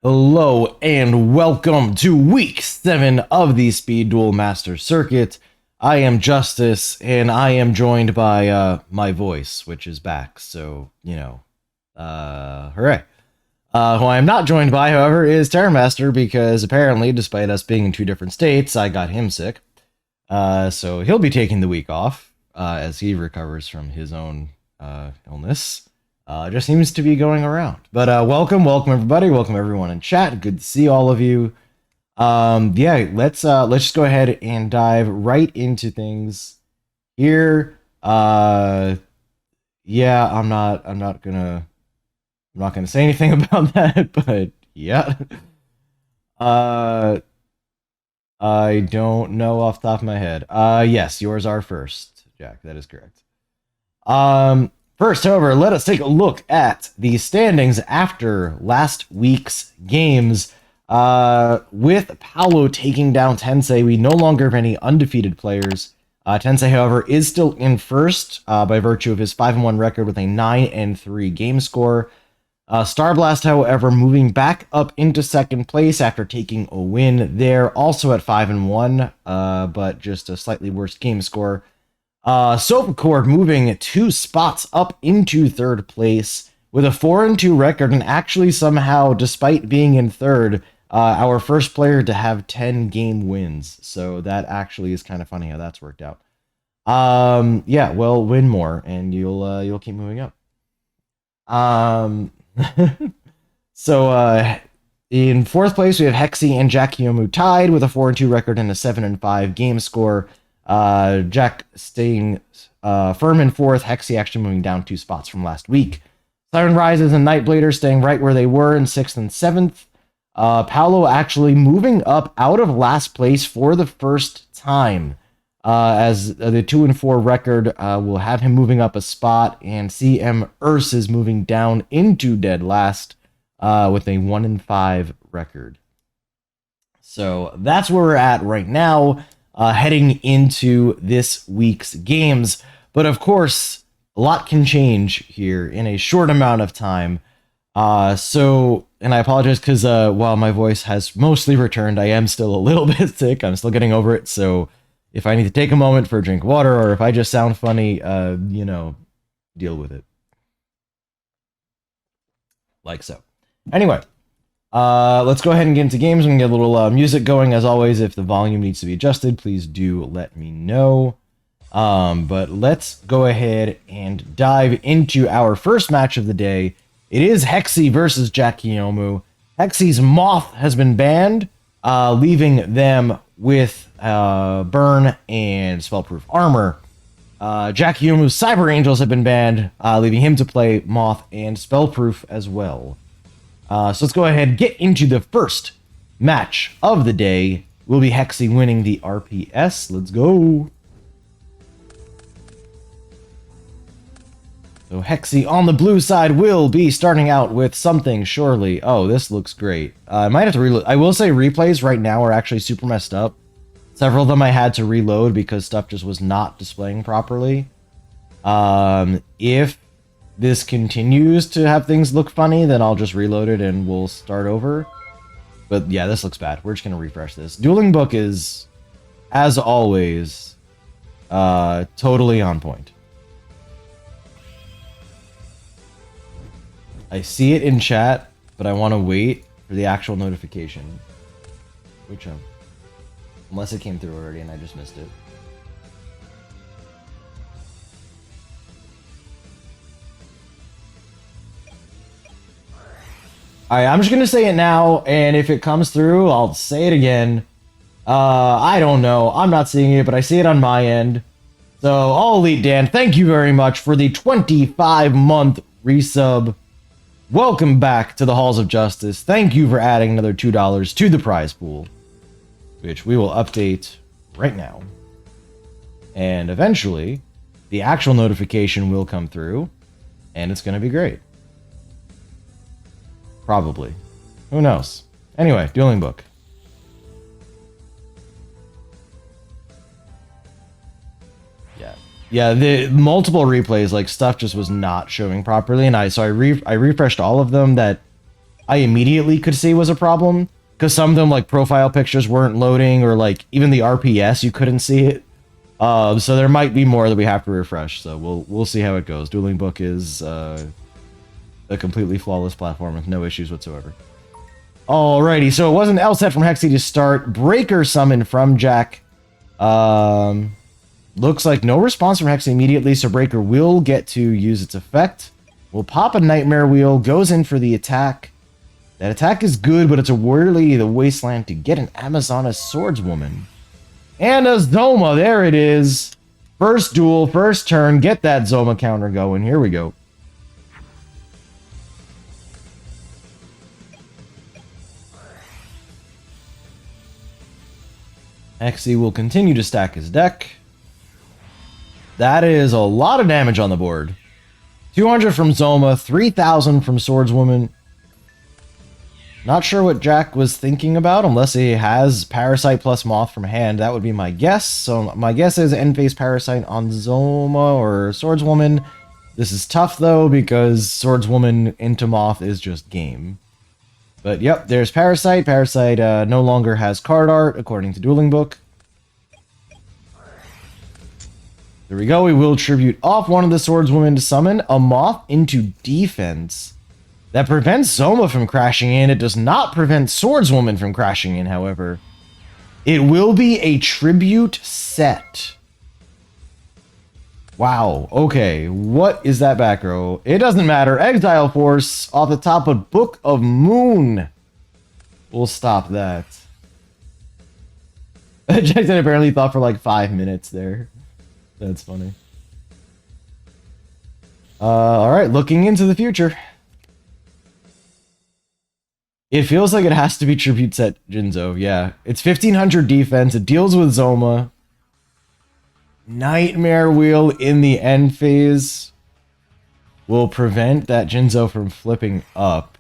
Hello and welcome to week 7 of the Speed Duel Master Circuit. I am Justice and I am joined by my voice, which is back, so, hooray. Who I am not joined by, however, is Terramaster because apparently, despite us being in two different states, I got him sick. So he'll be taking the week off as he recovers from his own illness. Just seems to be going around. But welcome everybody. Welcome everyone in chat. Good to see all of you. Let's just go ahead and dive right into things here. I'm not gonna say anything about that, but yeah. I don't know off the top of my head. Yes, yours are first, Jack. That is correct. First, however, let us take a look at the standings after last week's games. With Paolo taking down Tensei, we no longer have any undefeated players. Tensei, however, is still in first by virtue of his 5-1 record with a 9-3 game score. Starblast, however, moving back up into second place after taking a win there, also at 5-1, but just a slightly worse game score. Soapcore moving 2 spots up into third place with a 4-2 record, and actually somehow, despite being in third, our first player to have 10 game wins. So that actually is kind of funny how that's worked out. Win more and you'll keep moving up. In fourth place we have Hexy and Yugioh tied with a 4-2 record and a 7-5 game score. Jack staying firm in fourth, Hexy actually moving down 2 spots from last week. Siren Rises and Nightblader staying right where they were in 6th and 7th. Paolo actually moving up out of last place for the first time, as the 2-4 record will have him moving up a spot, and CM Urs is moving down into dead last with a 1-5 record. So that's where we're at right now. Heading into this week's games. But of course, a lot can change here in a short amount of time. And I apologize because while my voice has mostly returned, I am still a little bit sick. I'm still getting over it. So if I need to take a moment for a drink of water or if I just sound funny, deal with it. Like so. Anyway. Let's go ahead and get into games. We can get a little music going. As always, if the volume needs to be adjusted, please do let me know. But let's go ahead and dive into our first match of the day. It is Hexy versus Yugioh. Hexy's Moth has been banned, leaving them with Burn and Spellproof Armor. Yugioh's Cyber Angels have been banned, leaving him to play Moth and Spellproof as well. So let's go ahead and get into the first match of the day. Will be Hexy winning the RPS. Let's go. So Hexy on the blue side will be starting out with something, surely. Oh, this looks great. I might have to reload. I will say replays right now are actually super messed up. Several of them I had to reload because stuff just was not displaying properly. If this continues to have things look funny, then I'll just reload it and we'll start over. But yeah, this looks bad. We're just going to refresh this. Dueling Book is, as always, totally on point. I see it in chat, but I want to wait for the actual notification. Which one? Unless it came through already and I just missed it. Alright, I'm just gonna say it now, and if it comes through, I'll say it again. I don't know. I'm not seeing it, but I see it on my end. So, All Elite Dan, thank you very much for the 25-month resub. Welcome back to the Halls of Justice. Thank you for adding another $2 to the prize pool, which we will update right now. And eventually, the actual notification will come through, and it's gonna be great. Probably. Who knows? Anyway, Dueling Book. Yeah, the multiple replays, like, stuff just was not showing properly, and I refreshed all of them that I immediately could see was a problem. Because some of them, like, profile pictures weren't loading, or, like, even the RPS, you couldn't see it. So there might be more that we have to refresh, so we'll see how it goes. Dueling Book is a completely flawless platform with no issues whatsoever. Alrighty, so it was an L set from Hexy to start. Breaker summon from Jack. Looks like no response from Hexy immediately, so Breaker will get to use its effect. We'll pop a Nightmare Wheel, goes in for the attack. That attack is good, but it's a Whirly the Wasteland to get an Amazona Swordswoman. And a Zoma, there it is. First duel, first turn, get that Zoma counter going. Here we go. Hexy will continue to stack his deck. That is a lot of damage on the board. 200 from Zoma, 3,000 from Swordswoman. Not sure what Jack was thinking about, unless he has Parasite plus Moth from hand. That would be my guess. So my guess is end phase Parasite on Zoma or Swordswoman. This is tough, though, because Swordswoman into Moth is just game. But yep, there's Parasite. Parasite no longer has card art, according to Dueling Book. There we go. We will tribute off one of the Swordswomen to summon a Moth into defense. That prevents Zoma from crashing in. It does not prevent Swordswoman from crashing in, however. It will be a tribute set. Wow. Okay. What is that back row? It doesn't matter. Exile Force off the top of Book of Moon. We'll stop that. Jackson apparently thought for like 5 minutes there. That's funny. Alright. Looking into the future. It feels like it has to be Tribute Set Jinzo, yeah. It's 1500 defense, it deals with Zoma. Nightmare Wheel in the end phase will prevent that Jinzo from flipping up.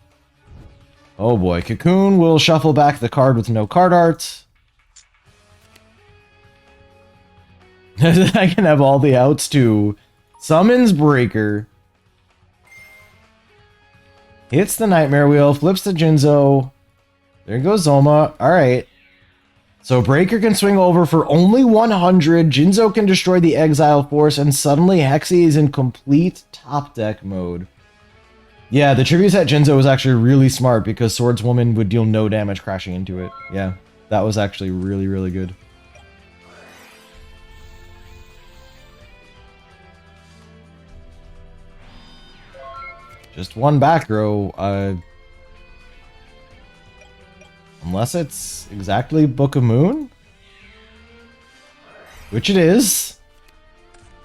Oh boy, Cocoon will shuffle back the card with no card art. I can have all the outs too. Summons Breaker. Hits the Nightmare Wheel, flips the Jinzo. There goes Zoma. Alright. So Breaker can swing over for only 100. Jinzo can destroy the Exile Force, and suddenly Hexy is in complete top deck mode. Yeah, the Tribute Set Jinzo was actually really smart because Swordswoman would deal no damage crashing into it. Yeah, that was actually really, really good. Just one back row, unless it's exactly Book of Moon? Which it is.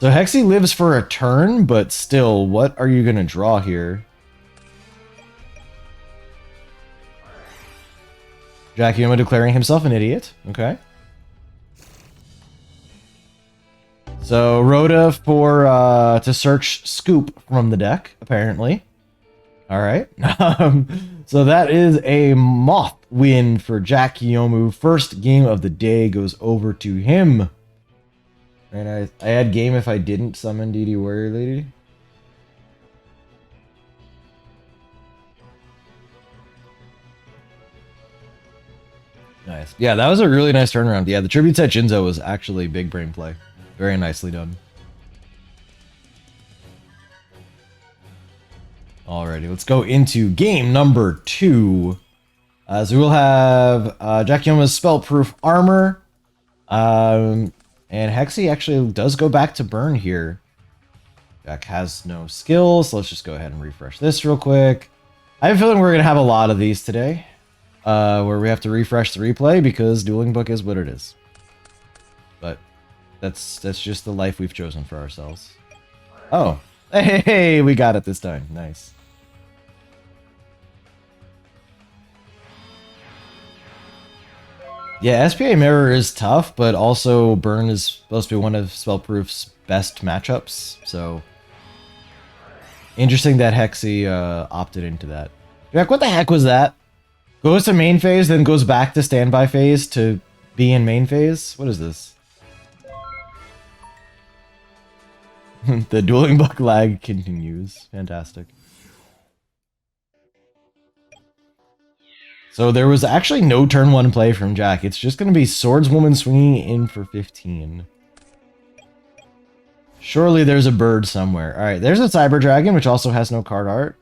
So Hexy lives for a turn, but still, what are you gonna draw here? Yugioh declaring himself an idiot. Okay. So Rhoda for to search Scoop from the deck, apparently. Alright. So that is a Moth win for Yugioh. First game of the day goes over to him. And I had game if I didn't summon DD Warrior Lady. Nice. Yeah, that was a really nice turnaround. Yeah, the Tribute Set Jinzo was actually big brain play. Very nicely done. Alrighty, let's go into game number 2. So we'll have Yugioh's Spellproof Armor. And Hexy actually does go back to burn here. Jack has no skills, so let's just go ahead and refresh this real quick. I have a feeling we're going to have a lot of these today. Where we have to refresh the replay because Dueling Book is what it is. But that's just the life we've chosen for ourselves. Oh, hey, we got it this time. Nice. Yeah, SPA Mirror is tough, but also Burn is supposed to be one of Spellproof's best matchups, so interesting that Hexy opted into that. Jack, what the heck was that? Goes to main phase, then goes back to standby phase to be in main phase? What is this? The Dueling Book lag continues. Fantastic. So there was actually no turn 1 play from Jack. It's just going to be Swordswoman swinging in for 15. Surely there's a bird somewhere. All right, there's a Cyber Dragon, which also has no card art.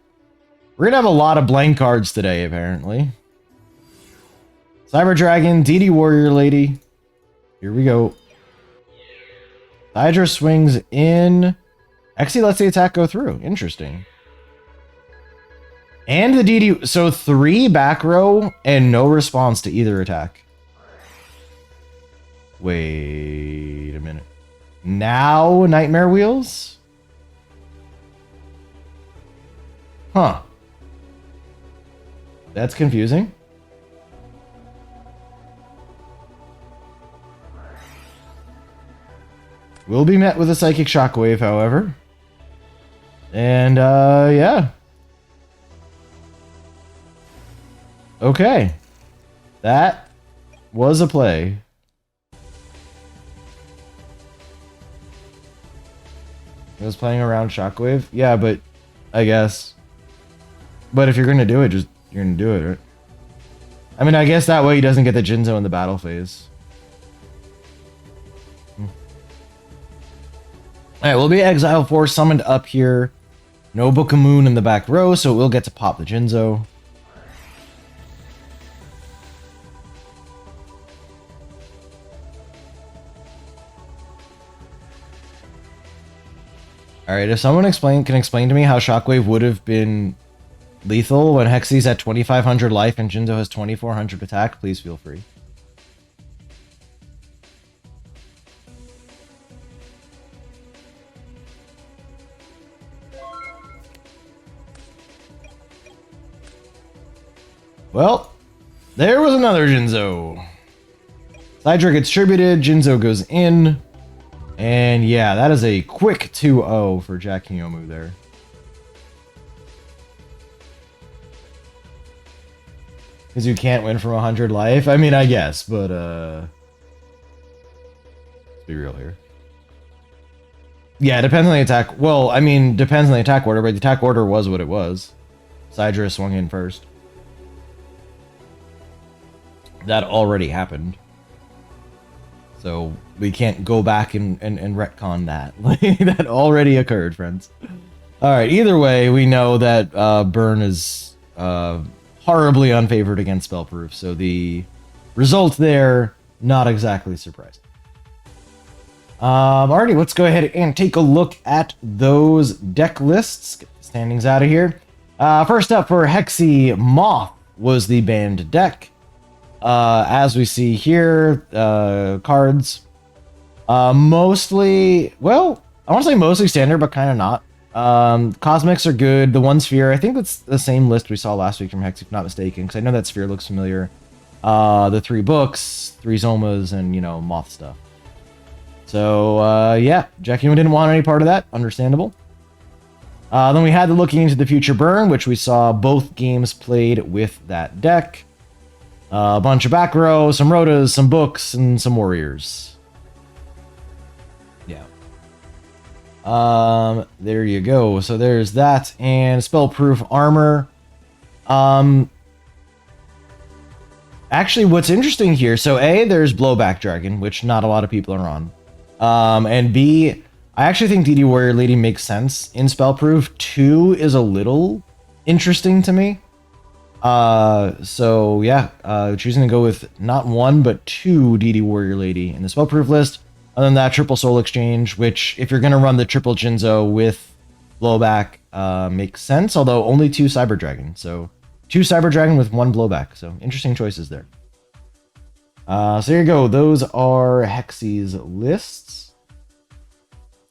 We're going to have a lot of blank cards today, apparently. Cyber Dragon, DD Warrior Lady. Here we go. Hydra swings in. Actually, lets the attack go through. Interesting. And the DD... So 3 back row and no response to either attack. Wait a minute. Now Nightmare Wheels? Huh. That's confusing. Will be met with a Psychic Shockwave, however. And, yeah. Okay. That was a play. It was playing around Shockwave? Yeah, but I guess. But if you're gonna do it, just you're gonna do it, right? I mean, I guess that way he doesn't get the Jinzo in the battle phase. Alright, we'll be Exile Force summoned up here. No Book of Moon in the back row, so we'll get to pop the Jinzo. Alright, if someone can explain to me how Shockwave would have been lethal when Hexy's at 2500 life and Jinzo has 2400 attack, please feel free. Well, there was another Jinzo. Sidra gets tributed, Jinzo goes in. And yeah, that is a quick 2-0 for Jack Kiyomu there. Because you can't win from 100 life? I mean, I guess, but let's be real here. Yeah, it depends on the attack. Well, I mean, depends on the attack order, but the attack order was what it was. Sidra swung in first. That already happened. So we can't go back and retcon that. That already occurred, friends. Alright, either way, we know that Burn is horribly unfavored against Spellproof, so the result there, not exactly surprising. Alrighty, let's go ahead and take a look at those deck lists. Get the standings out of here. First up for Hexy, Moth was the banned deck. As we see here, cards, mostly, well, I want to say mostly standard, but kind of not. Cosmics are good. The one Sphere, I think that's the same list we saw last week from Hex, if not mistaken, because I know that Sphere looks familiar. The 3 books, 3 Zomas, and, you know, Moth stuff. So, yeah, Jack Kiyomu didn't want any part of that. Understandable. Then we had the Looking into the Future Burn, which we saw both games played with that deck. A bunch of back row, some Rotas, some books, and some warriors. Yeah. There you go. So there's that, and Spellproof Armor. Actually, what's interesting here, so A, there's Blowback Dragon, which not a lot of people are on. And B, I actually think DD Warrior Lady makes sense in Spellproof. 2 is a little interesting to me. So yeah, choosing to go with not 1, but 2 DD Warrior Lady in the Spellproof list. Other than that, triple Soul Exchange, which if you're going to run the triple Jinzo with Blowback, makes sense, although only 2 Cyber Dragon. So 2 Cyber Dragon with 1 Blowback. So interesting choices there. So here you go. Those are Hexy's lists.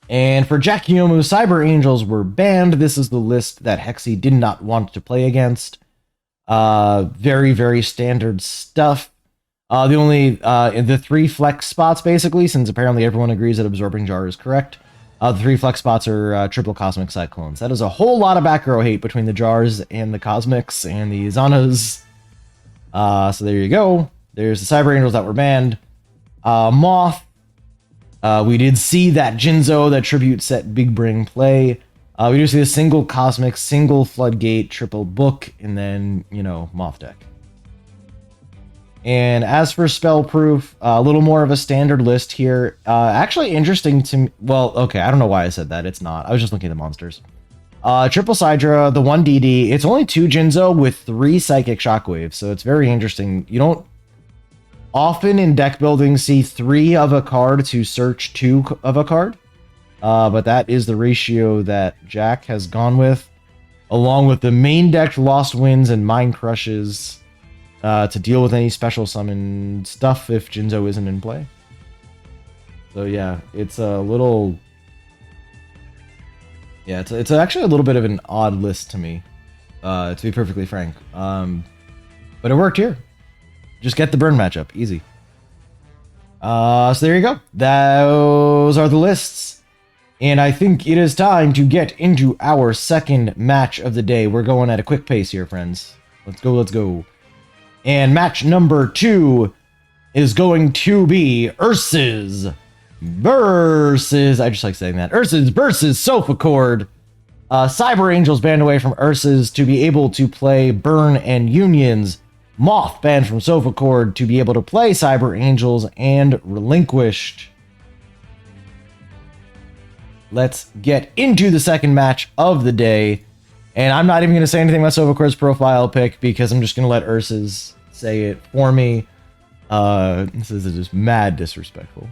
And for Jack Kiyomu, Cyber Angels were banned. This is the list that Hexy did not want to play against. Very, very standard stuff. The only, the 3 flex spots, basically, since apparently everyone agrees that Absorbing Jar is correct. The 3 flex spots are triple Cosmic Cyclones. That is a whole lot of back row hate between the Jars and the Cosmics and the Zanas. So there you go. There's the Cyber Angels that were banned. Moth. We did see that Jinzo, that Tribute set Big Brain play. We do see a single Cosmic, single Floodgate, triple Book, and then, you know, Moth deck. And as for spell proof, a little more of a standard list here. Actually interesting to me. Well, okay, I don't know why I said that. It's not. I was just looking at the monsters. Triple Sidra, the 1 DD. It's only 2 Jinzo with 3 Psychic Shockwaves, so it's very interesting. You don't often in deck building see 3 of a card to search 2 of a card. But that is the ratio that Jack has gone with, along with the main deck Lost Winds and Mind Crushes to deal with any special summon stuff if Jinzo isn't in play. So yeah, it's a little... Yeah, it's actually a little bit of an odd list to me, to be perfectly frank. But it worked here. Just get the burn matchup, easy. So there you go. Those are the lists. And I think it is time to get into our second match of the day. We're going at a quick pace here, friends. Let's go, let's go. And match number 2 is going to be Ursus versus... I just like saying that. Ursus versus Sofa Chord. Cyber Angels banned away from Ursus to be able to play Burn and Unions. Moth banned from Sofa Chord to be able to play Cyber Angels and Relinquished. Let's get into the second match of the day. And I'm not even going to say anything about Sofa Chord's profile pick because I'm just going to let Ursus say it for me. This is just mad disrespectful.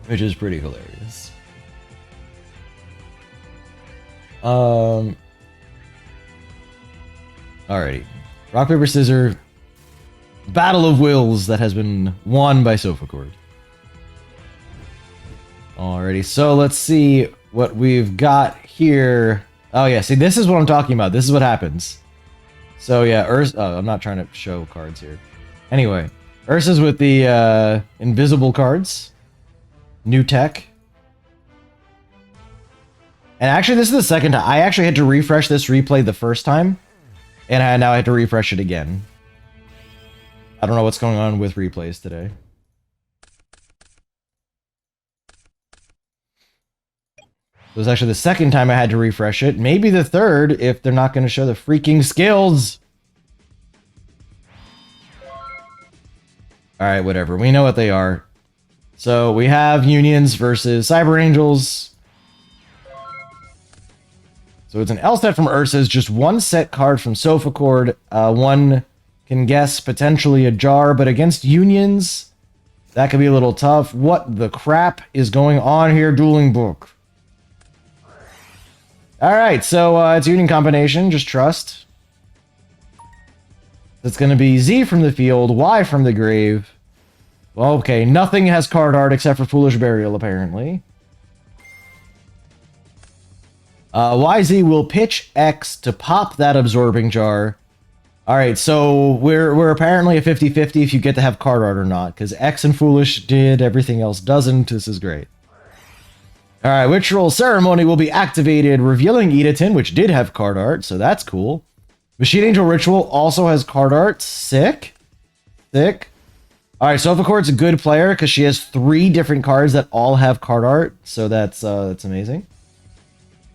Which is pretty hilarious. Alrighty. Rock, paper, scissors. Battle of wills that has been won by Sofa Chord. Alrighty, so let's see what we've got here. Oh yeah, see, this is what I'm talking about. This is what happens. So yeah, I'm not trying to show cards here. Anyway, Ursa's with the invisible cards. New tech. And actually, this is the second time. I actually had to refresh this replay the first time. And now I had to refresh it again. I don't know what's going on with replays today. It was actually the second time I had to refresh it. Maybe the third if they're not going to show the freaking skills. Alright, whatever. We know what they are. So we have Unions versus Cyber Angels. So it's an L set from Ursa's, just 1 set card from Sofa Chord. One can guess potentially a jar, but against Unions, that could be a little tough. What the crap is going on here, Dueling Book? Alright, so it's Union combination, just trust. It's going to be Z from the field, Y from the grave. Well, okay, nothing has card art except for Foolish Burial, apparently. YZ will pitch X to pop that absorbing jar. Alright, so we're apparently a 50-50 if you get to have card art or not, because X and Foolish did, everything else doesn't. This is great. Alright, Ritual Ceremony will be activated, revealing Edatin, which did have card art, so that's cool. Machine Angel Ritual also has card art. Sick. Sick. Alright, Sofa Chord's a good player because she has 3 different cards that all have card art, so that's amazing.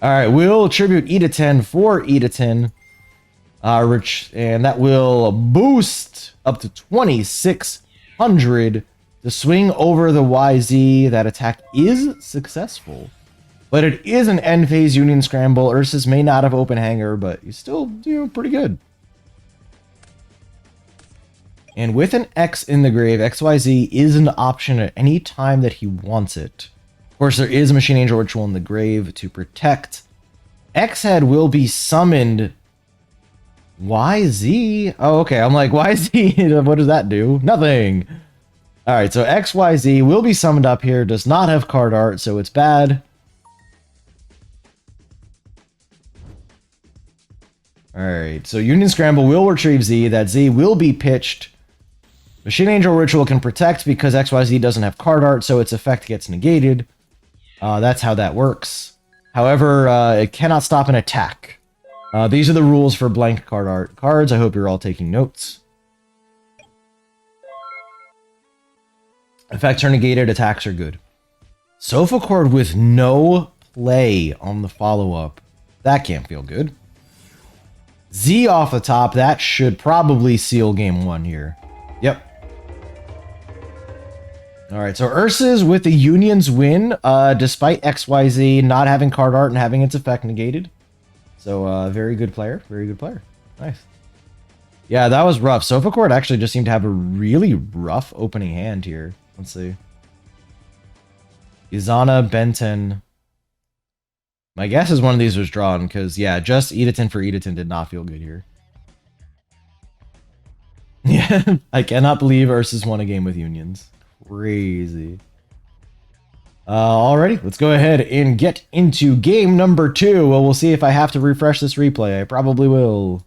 Alright, we'll tribute Edatin for Edatin. And that will boost up to 2,600 to swing over the YZ. That attack is successful. But it is an end phase Union Scramble. Ursus may not have open hanger, but he's still doing pretty good. And with an X in the grave, XYZ is an option at any time that he wants it. Of course, there is a Machine Angel Ritual in the grave to protect. X-Head will be summoned. YZ? Oh, okay. I'm like, YZ, what does that do? Nothing. Alright, so XYZ will be summoned up here. Does not have card art, so it's bad. Alright, so Union Scramble will retrieve Z. That Z will be pitched. Machine Angel Ritual can protect because XYZ doesn't have card art, so its effect gets negated. That's how that works. However, it cannot stop an attack. These are the rules for blank card art cards. I hope you're all taking notes. Effects are negated, attacks are good. Sofa Chord with no play on the follow-up. That can't feel good. Z off the top. That should probably seal game 1 here. Yep. Alright, so Ursa's with the Union's win, despite XYZ not having card art and having its effect negated. So, very good player. Very good player. Nice. Yeah, that was rough. Sofa Court actually just seemed to have a really rough opening hand here. Let's see. Izana, Benton. My guess is one of these was drawn, because, yeah, just Edaton for Edaton did not feel good here. Yeah, I cannot believe Ursus won a game with Unions. Crazy. Alrighty, let's go ahead and get into game number 2. Well, we'll see if I have to refresh this replay. I probably will.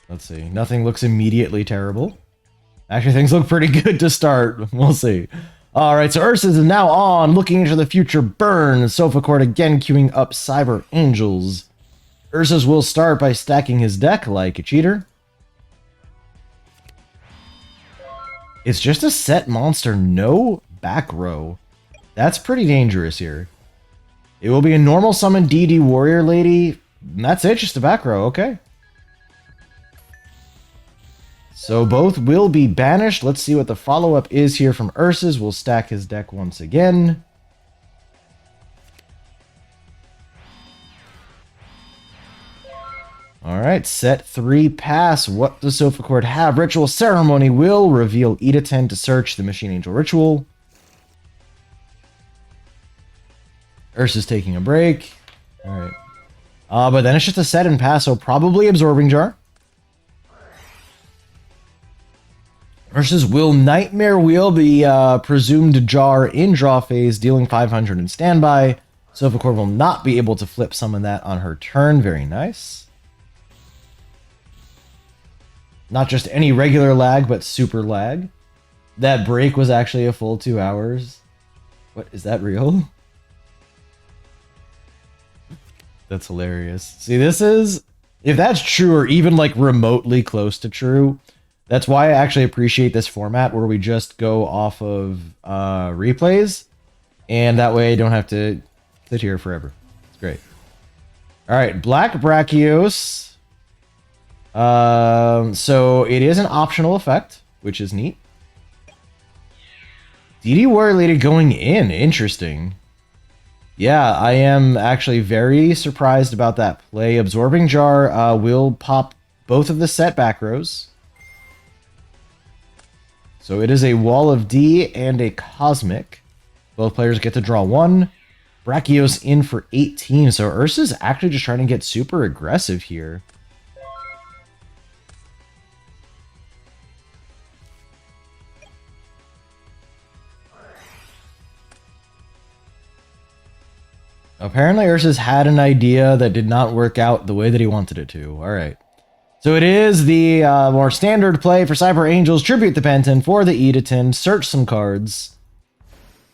Let's see. Nothing looks immediately terrible. Actually, things look pretty good to start. We'll see. Alright, so Ursus is now on, looking into the future burn. Sofa Court again queuing up Cyber Angels. Ursus will start by stacking his deck like a cheater. It's just a set monster, no back row. That's pretty dangerous here. It will be a normal summon DD Warrior Lady. And that's it, just a back row, okay. So both will be banished. Let's see what the follow-up is here from Ursus. We'll stack his deck once again. Alright, set 3 pass. What does Sofa Court have? Ritual Ceremony will reveal Edaton to search the Machine Angel Ritual. Ursus taking a break. Alright. But then it's just a set and pass, so probably Absorbing Jar. Ursus will Nightmare Wheel the presumed jar in draw phase, dealing 500 in standby. Sofa Court will not be able to flip summon that on her turn. Very nice. Not just any regular lag, but super lag. That break was actually a full 2 hours. What, is that real? That's hilarious. See, this is... If that's true, or even like remotely close to true, that's why I actually appreciate this format where we just go off of replays. And that way I don't have to sit here forever. It's great. Alright, Black Brachios. So it is an optional effect, which is neat. DD Warrior Lady going in. Interesting. Yeah, I am actually very surprised about that play. Absorbing Jar will pop both of the set back rows. So it is a Wall of D and a Cosmic. Both players get to draw 1. Brachios in for 18. So Ursa's actually just trying to get super aggressive here. Apparently Ursus had an idea that did not work out the way that he wanted it to. Alright. So it is the more standard play for Cyber Angels. Tribute the Penton for the Edaton. Search some cards.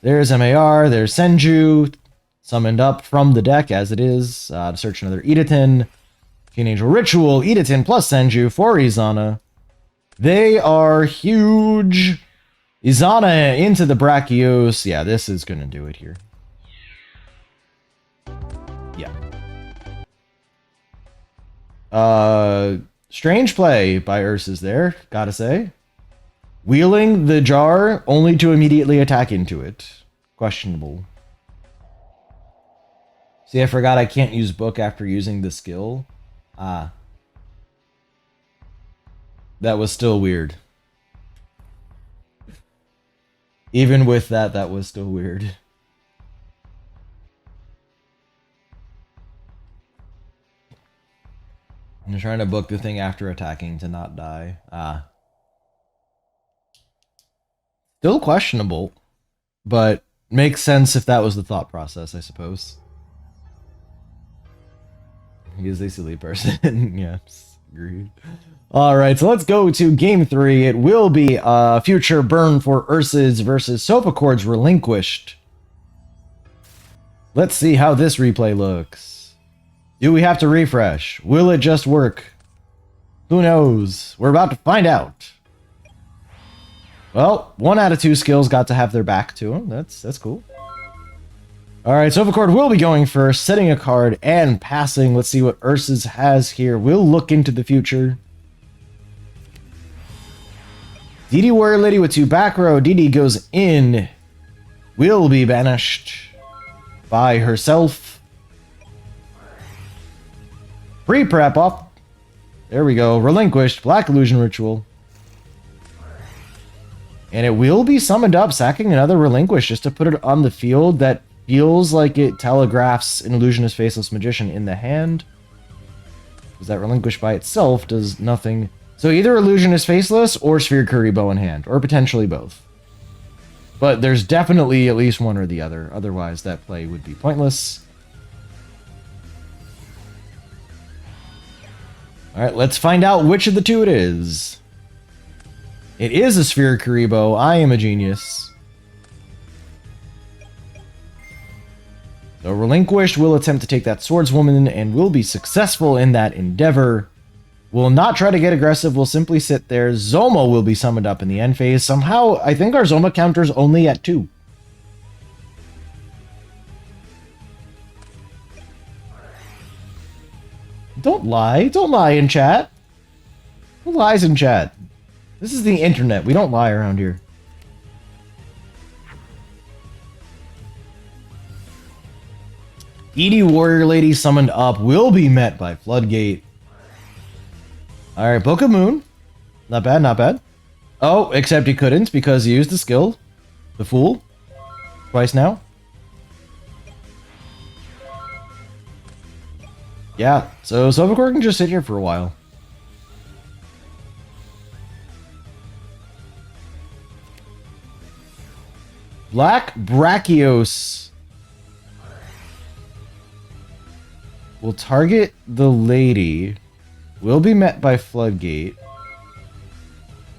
There's MAR. There's Senju. Summoned up from the deck as it is. To search another Edaton. Teen Angel Ritual. Edaton plus Senju for Izana. They are huge. Izana into the Brachios. Yeah, this is going to do it here. Yeah. Strange play by Ursus there, gotta say. Wheeling the jar only to immediately attack into it. Questionable. See, I forgot I can't use book after using the skill. Ah. That was still weird. Even with that, that was still weird. I'm trying to book the thing after attacking to not die. Ah. Still questionable, but makes sense if that was the thought process, I suppose. He is a silly person. Yes, agreed. Alright, so let's go to game 3. It will be a future burn for Ursus versus Sofa Court's Relinquished. Let's see how this replay looks. Do we have to refresh? Will it just work? Who knows? We're about to find out. Well, 1 out of 2 skills got to have their back to him. That's cool. Alright, Sovacord will be going first, setting a card and passing. Let's see what Ursus has here. We'll look into the future. DD Warrior Lady with 2 back row. DD goes in. Will be banished by herself. Pre-prep up. There we go. Relinquished. Black Illusion Ritual. And it will be summoned up, sacking another Relinquish just to put it on the field. That feels like it telegraphs an Illusionist Faceless Magician in the hand. Because that Relinquish by itself does nothing. So either Illusionist Faceless or Sphere Kuriboh in hand. Or potentially both. But there's definitely at least one or the other. Otherwise, that play would be pointless. Alright, let's find out which of the two it is. It is a Sphere Kuriboh. I am a genius. So Relinquished will attempt to take that Swordswoman and will be successful in that endeavor. Will not try to get aggressive, will simply sit there. Zoma will be summoned up in the end phase. Somehow, I think our Zoma counter's only at 2. Don't lie. Don't lie in chat. Who lies in chat? This is the internet. We don't lie around here. DD Warrior Lady summoned up will be met by Floodgate. Alright, Book of Moon. Not bad, not bad. Oh, except he couldn't because he used the skill. The Fool. Twice now. Yeah, so Sovacord can just sit here for a while. Black Brachios will target the lady. Will be met by Floodgate.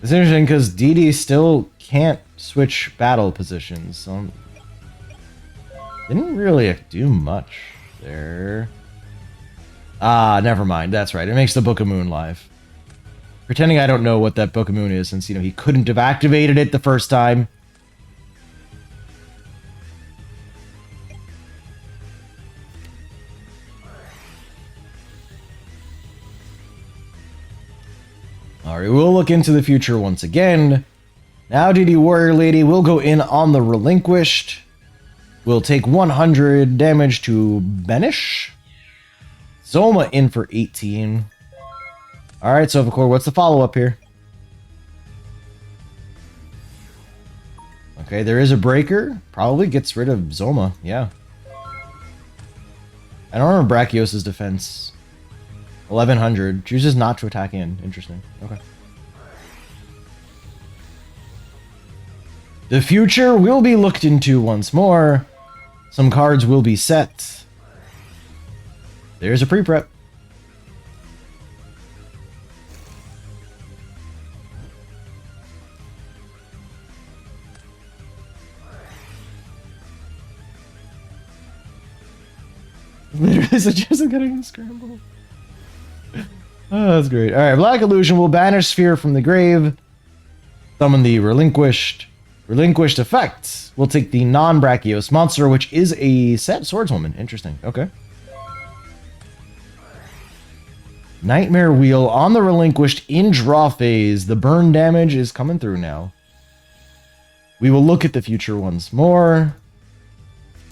It's interesting because DD still can't switch battle positions. So didn't really do much there. Ah, never mind. That's right. It makes the Book of Moon live. Pretending I don't know what that Book of Moon is since, you know, he couldn't have activated it the first time. Alright, we'll look into the future once again. Now DD Warrior Lady will go in on the Relinquished. Will take 100 damage to banish. Zoma in for 18. Alright, Sovacord, what's the follow-up here? Okay, there is a breaker. Probably gets rid of Zoma, yeah. I don't remember Brachios' defense. 1100. Chooses not to attack in. Interesting. Okay. The future will be looked into once more. Some cards will be set. There's a pre-prep. Literally suggesting getting a scramble. Oh, that's great. Alright, Black Illusion will banish Sphere from the grave. Summon the Relinquished. Relinquished effect will take the non-Brachios monster, which is a set Swordswoman. Interesting. Okay. Nightmare Wheel on the Relinquished in draw phase. The burn damage is coming through now. We will look at the future once more.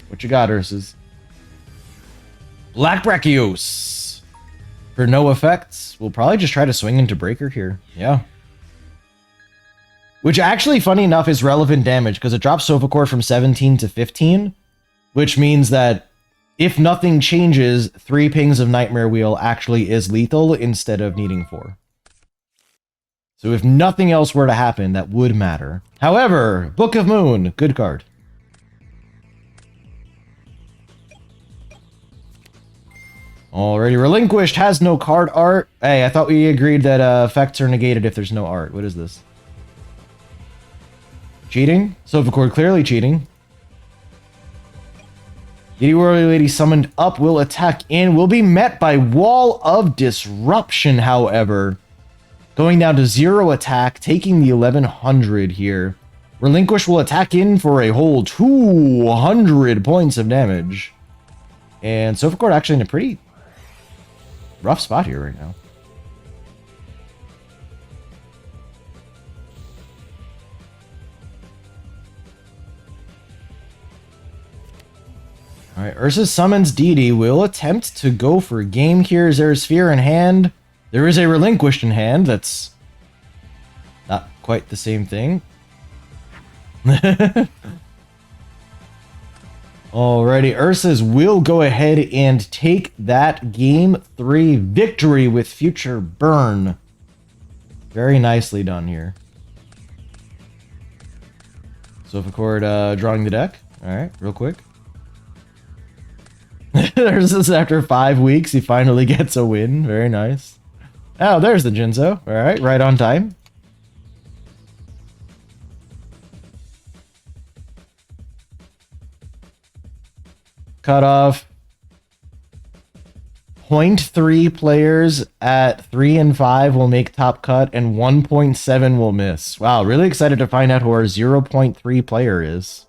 What you got, Ursus? Black Brachios. For no effects. We'll probably just try to swing into Breaker here. Yeah. Which actually, funny enough, is relevant damage because it drops Sovacord from 17 to 15. Which means that if nothing changes, 3 pings of Nightmare Wheel actually is lethal instead of needing 4. So if nothing else were to happen, that would matter. However, Book of Moon, good card. Already Relinquished has no card art. Hey, I thought we agreed that effects are negated if there's no art. What is this? Cheating? Sovacord clearly cheating. DD Warrior Lady summoned up will attack in. Will be met by Wall of Disruption, however. Going down to 0 attack, taking the 1100 here. Relinquish will attack in for a whole 200 points of damage. And Sofa Court actually in a pretty rough spot here right now. Alright, Ursa summons Deity, will attempt to go for a game here. Is there a sphere in hand? There is a relinquished in hand, that's not quite the same thing. Alrighty, Ursa's will go ahead and take that game 3 victory with Future Burn. Very nicely done here. Sofa Court drawing the deck. Alright, real quick. There's this after 5 weeks, he finally gets a win. Very nice. Oh, there's the Jinzo. Alright, right on time. Cut off. 0.3 players at 3 and 5 will make top cut, and 1.7 will miss. Wow, really excited to find out who our 0.3 player is.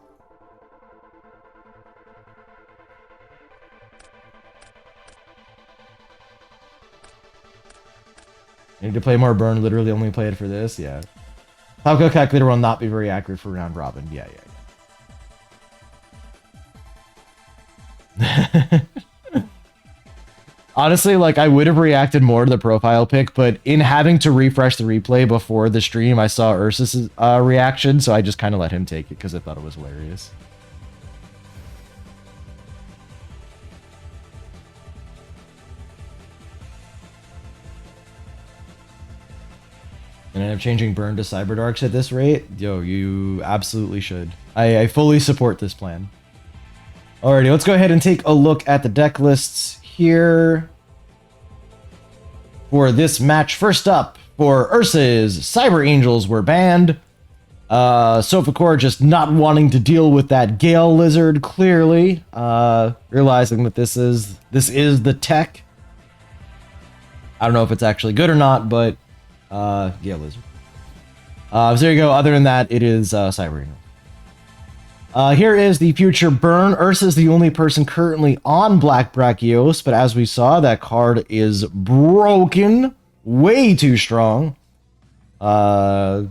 I need to play more Burn, literally only play it for this, yeah. Top cut calculator will not be very accurate for round robin, yeah. Honestly, like, I would have reacted more to the profile pic, but in having to refresh the replay before the stream, I saw Ursus' reaction, so I just kind of let him take it because I thought it was hilarious. And end up changing Burn to Cyberdarks at this rate? Yo, you absolutely should. I fully support this plan. Alrighty, let's go ahead and take a look at the deck lists here for this match. First up, for Ursa's, Cyber Angels were banned. Sofa Core just not wanting to deal with that Gale Lizard, clearly. Realizing that this is the tech. I don't know if it's actually good or not, but Gale Lizard. So there you go. Other than that, it is Cyber Angel. Here is the Future Burn. Ursa's the only person currently on Black Brachiosaurus, but as we saw, that card is broken. Way too strong. I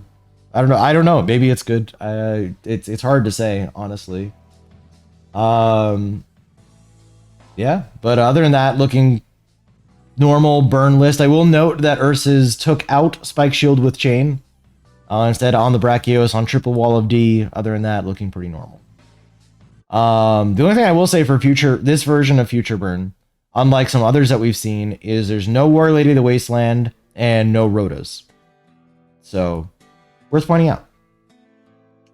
don't know. Maybe it's good. It's hard to say, honestly. Yeah, but other than that, looking normal Burn list. I will note that Ursa's took out Spike Shield with Chain. Instead, on the Brachiosaurus, on triple wall of D. Other than that, looking pretty normal. The only thing I will say for this version of Future Burn, unlike some others that we've seen, is there's no War Lady of the Wasteland and no Rotas. So, worth pointing out.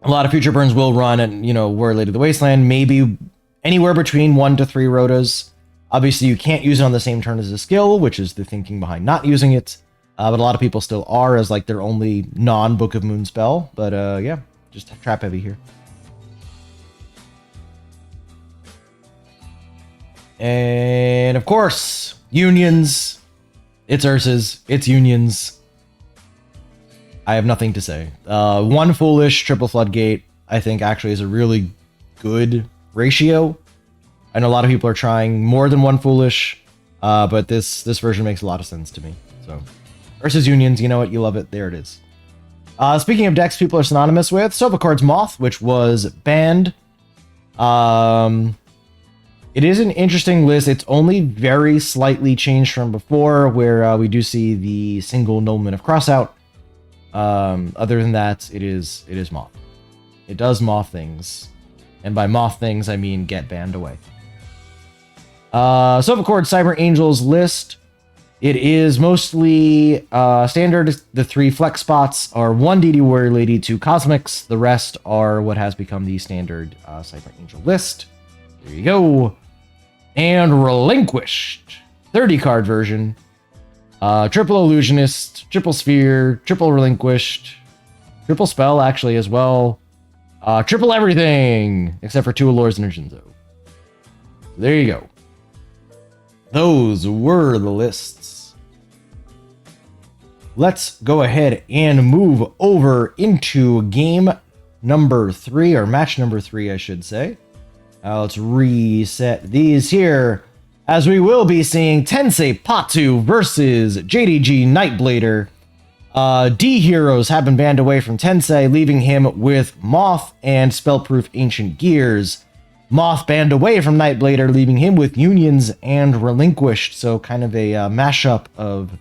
A lot of Future Burns will run at, War Lady of the Wasteland, maybe anywhere between 1 to 3 Rotas. Obviously, you can't use it on the same turn as a skill, which is the thinking behind not using it. But a lot of people still are as like their only non-Book of Moon spell. But yeah, just trap heavy here. And of course, Unions. It's Ursa's. It's Unions. I have nothing to say. 1 Foolish, triple Floodgate, I think actually is a really good ratio. I know a lot of people are trying more than 1 Foolish, but this version makes a lot of sense to me. So. Ursa's Unions, you know what? You love it. There it is. Speaking of decks people are synonymous with, Sofa Card's Moth, which was banned. It is an interesting list. It's only very slightly changed from before, where we do see the single Nobleman of Crossout. Other than that, it is Moth. It does Moth things. And by Moth things, I mean get banned away. Sofa Cord Cyber Angels list. It is mostly standard. The 3 flex spots are 1 DD Warrior Lady, 2 Cosmics. The rest are what has become the standard Cyber Angel list. There you go. And Relinquished. 30 card version. Triple Illusionist, Triple Sphere, Triple Relinquished, Triple Spell actually as well. Triple everything! Except for 2 Allures and a Jinzo. There you go. Those were the lists. let's go ahead and move over into game number 3, or match number 3, I should say. Let's reset these here, as we will be seeing Tensei Patu versus JDG Nightblader. D heroes have been banned away from Tensei, leaving him with Moth and Spellproof Ancient Gears. Moth banned away from Nightblader, leaving him with Unions and Relinquished, so kind of a mashup of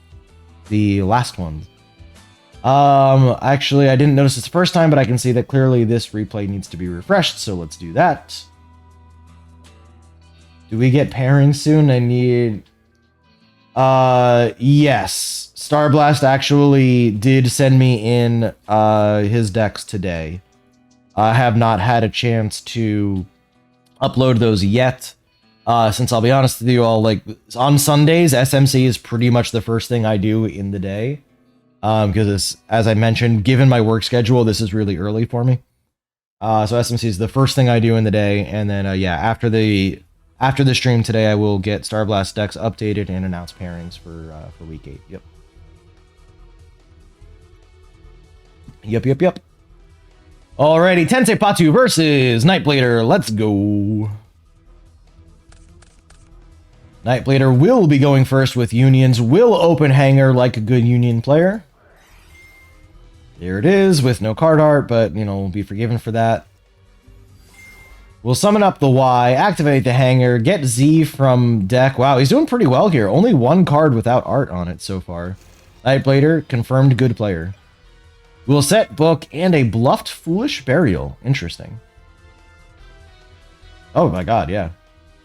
the last ones. Actually, I didn't notice this the first time, but I can see that clearly this replay needs to be refreshed, so let's do that. Do we get pairing soon? I need... yes. Starblast actually did send me in, his decks today. I have not had a chance to upload those yet. Since I'll be honest with you all, like, on Sundays, SMC is pretty much the first thing I do in the day. Because, as I mentioned, given my work schedule, this is really early for me. So SMC is the first thing I do in the day, and then, yeah, after the stream today, I will get Starblast decks updated and announce pairings for week 8. Yep. Yep. Alrighty, Tensei Patu versus Nightblader. Let's go. Nightblader will be going first with Unions. Will open Hanger like a good Union player. There it is, with no card art, but, you know, we'll be forgiven for that. We'll summon up the Y, activate the Hanger, get Z from deck. Wow, he's doing pretty well here. Only one card without art on it so far. Nightblader, confirmed good player. We'll set Book and a Bluffed Foolish Burial. Interesting. Oh my god, yeah.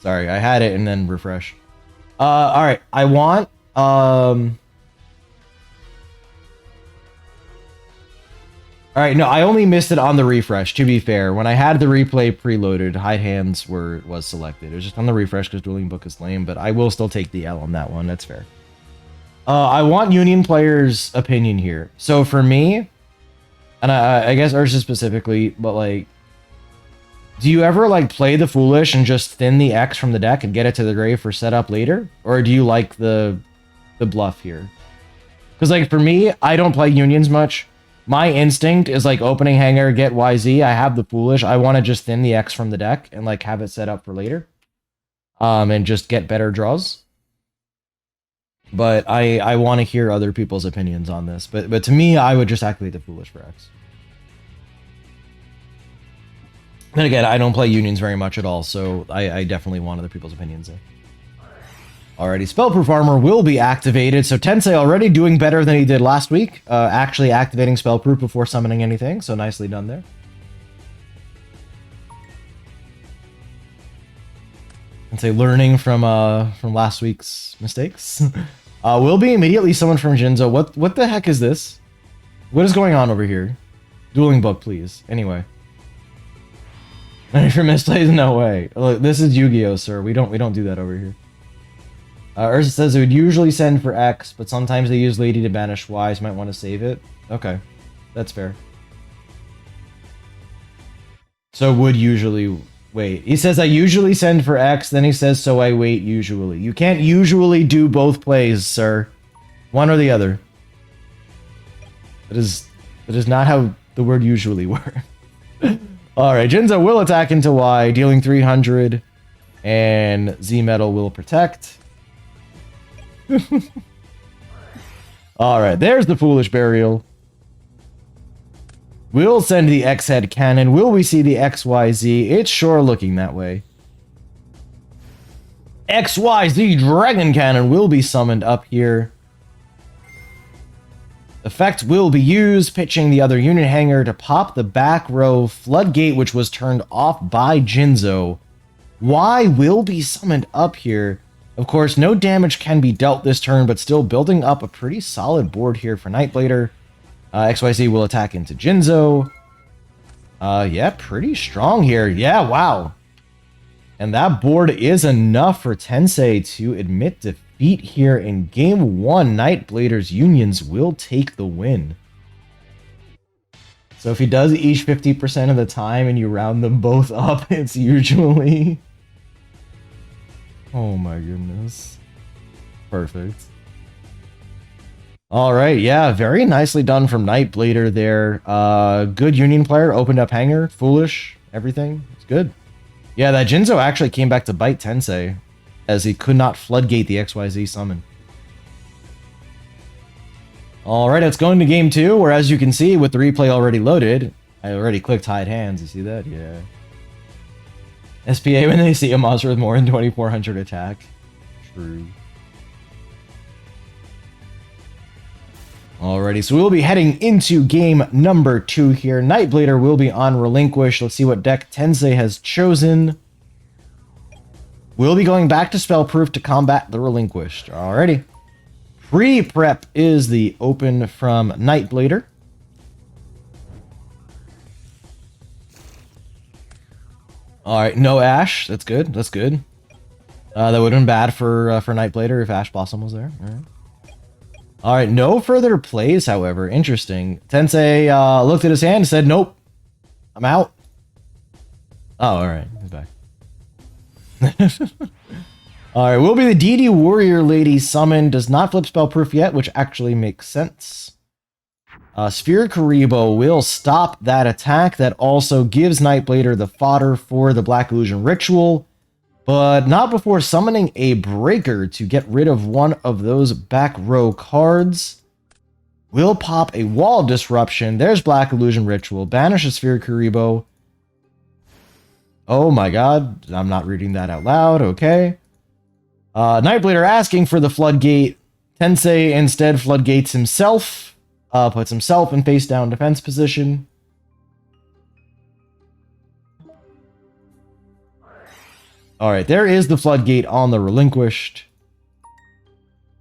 Sorry, I had it and then refresh. Alright, I want... Alright, no, I only missed it on the refresh, to be fair. When I had the replay preloaded, Hide Hands was selected. It was just on the refresh because Dueling Book is lame, but I will still take the L on that one, that's fair. I want Union players' opinion here. So for me, and I guess Ursa specifically, but like, do you ever like play the Foolish and just thin the X from the deck and get it to the grave for setup later? Or do you like the bluff here? Because like for me, I don't play Unions much. My instinct is like opening Hanger, get YZ. I have the Foolish. I want to just thin the X from the deck and like have it set up for later. And just get better draws. But I want to hear other people's opinions on this. But to me, I would just activate the Foolish for X. And again, I don't play Unions very much at all, so I definitely want other people's opinions there. Alrighty, Spellproof Armor will be activated, so Tensei already doing better than he did last week, actually activating Spellproof before summoning anything, so nicely done there. Tensei learning from last week's mistakes. Will be immediately summoned from Jinzo. What the heck is this? What is going on over here? Dueling Book, please. Anyway. If you're misplays, no way. Look, this is Yu-Gi-Oh, sir. We don't do that over here. Ursa says it would usually send for X, but sometimes they use Lady to banish Y, so might want to save it. Okay, that's fair. So would usually wait. He says I usually send for X, then he says so I wait usually. You can't usually do both plays, sir. One or the other. That is not how the word usually works. Alright, Jinzo will attack into Y, dealing 300, and Z-Metal will protect. Alright, there's the Foolish Burial. We'll send the X-Head Cannon. Will we see the XYZ? It's sure looking that way. XYZ Dragon Cannon will be summoned up here. Effect will be used, pitching the other unit hanger to pop the back row Floodgate, which was turned off by Jinzo. Y will be summoned up here. Of course, no damage can be dealt this turn, but still building up a pretty solid board here for Nightblader. XYZ will attack into Jinzo. Yeah, pretty strong here. Yeah, wow. And that board is enough for Tensei to admit defeat here in Game 1. Nightblader's Unions will take the win. So if he does each 50% of the time and you round them both up, it's usually... Oh my goodness. Perfect. All right, yeah, very nicely done from Nightblader there. Good Union player, opened up hanger, foolish, everything. It's good. Yeah, that Jinzo actually came back to bite Tensei, as he could not floodgate the XYZ summon. All right, let's go into game 2, where as you can see, with the replay already loaded, I already clicked hide hands. You see that? Yeah. SPA when they see a monster with more than 2400 attack. True. Alrighty, so we'll be heading into game number 2 here. Nightblader will be on Relinquish. Let's see what deck Tensei has chosen. We'll be going back to Spellproof to combat the Relinquished. Alrighty. Pre-prep is the open from Nightblader. Alright, no Ash. That's good. That's good. That would have been bad for Nightblader if Ash Blossom was there. Alright. Alright, no further plays, however. Interesting. Tensei looked at his hand and said, nope. I'm out. Oh, alright. He's back. Alright, will be the DD Warrior Lady summon. Does not flip Spellproof yet, which actually makes sense. Sphere Karibo will stop that attack. That also gives Nightblader the fodder for the Black Illusion Ritual. But not before summoning a Breaker to get rid of one of those back row cards. Will pop a Wall Disruption. There's Black Illusion Ritual. Banish a Sphere Karibo. Oh my god. I'm not reading that out loud. Okay. Nightblader asking for the Floodgate. Tensei instead floodgates himself. Puts himself in face down defense position. Alright, there is the Floodgate on the Relinquished.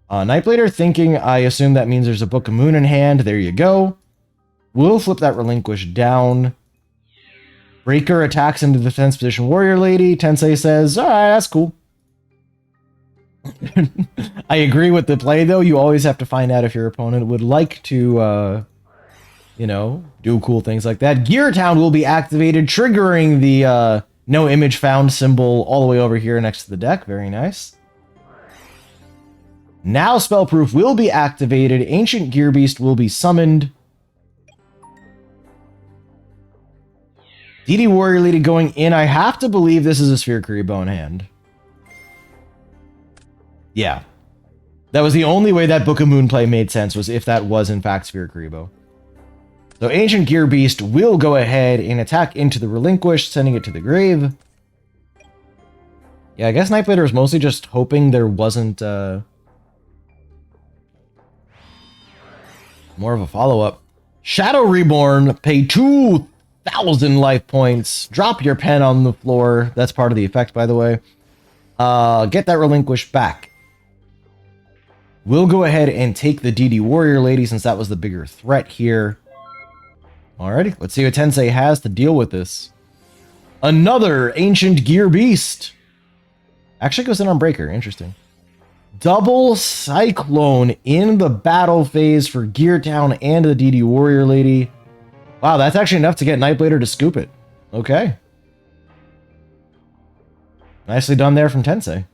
Nightblader thinking, I assume that means there's a Book of Moon in hand. There you go. We'll flip that Relinquished down. Breaker attacks into the defense position Warrior Lady. Tensei says, alright, that's cool. I agree with the play, though. You always have to find out if your opponent would like to, you know, do cool things like that. Gear Town will be activated, triggering the, no image found symbol all the way over here next to the deck. Very nice. Now Spellproof will be activated. Ancient Gear Beast will be summoned. DD Warrior Lady going in. I have to believe this is a Sphere Karibo in hand. Yeah. That was the only way that Book of Moon play made sense, was if that was in fact Sphere Karibo. So Ancient Gear Beast will go ahead and attack into the Relinquished, sending it to the grave. Yeah, I guess Nightblader was mostly just hoping there wasn't more of a follow-up. Shadow Reborn, pay 2,000 life points. Drop your pen on the floor. That's part of the effect, by the way. Get that Relinquished back. We'll go ahead and take the DD Warrior Lady, since that was the bigger threat here. Alrighty, let's see what Tensei has to deal with this. Another Ancient Gear Beast. Actually goes in on Breaker. Interesting. Double Cyclone in the battle phase for Gear Town and the DD Warrior Lady. Wow, that's actually enough to get Nightblader to scoop it. Okay. Nicely done there from Tensei.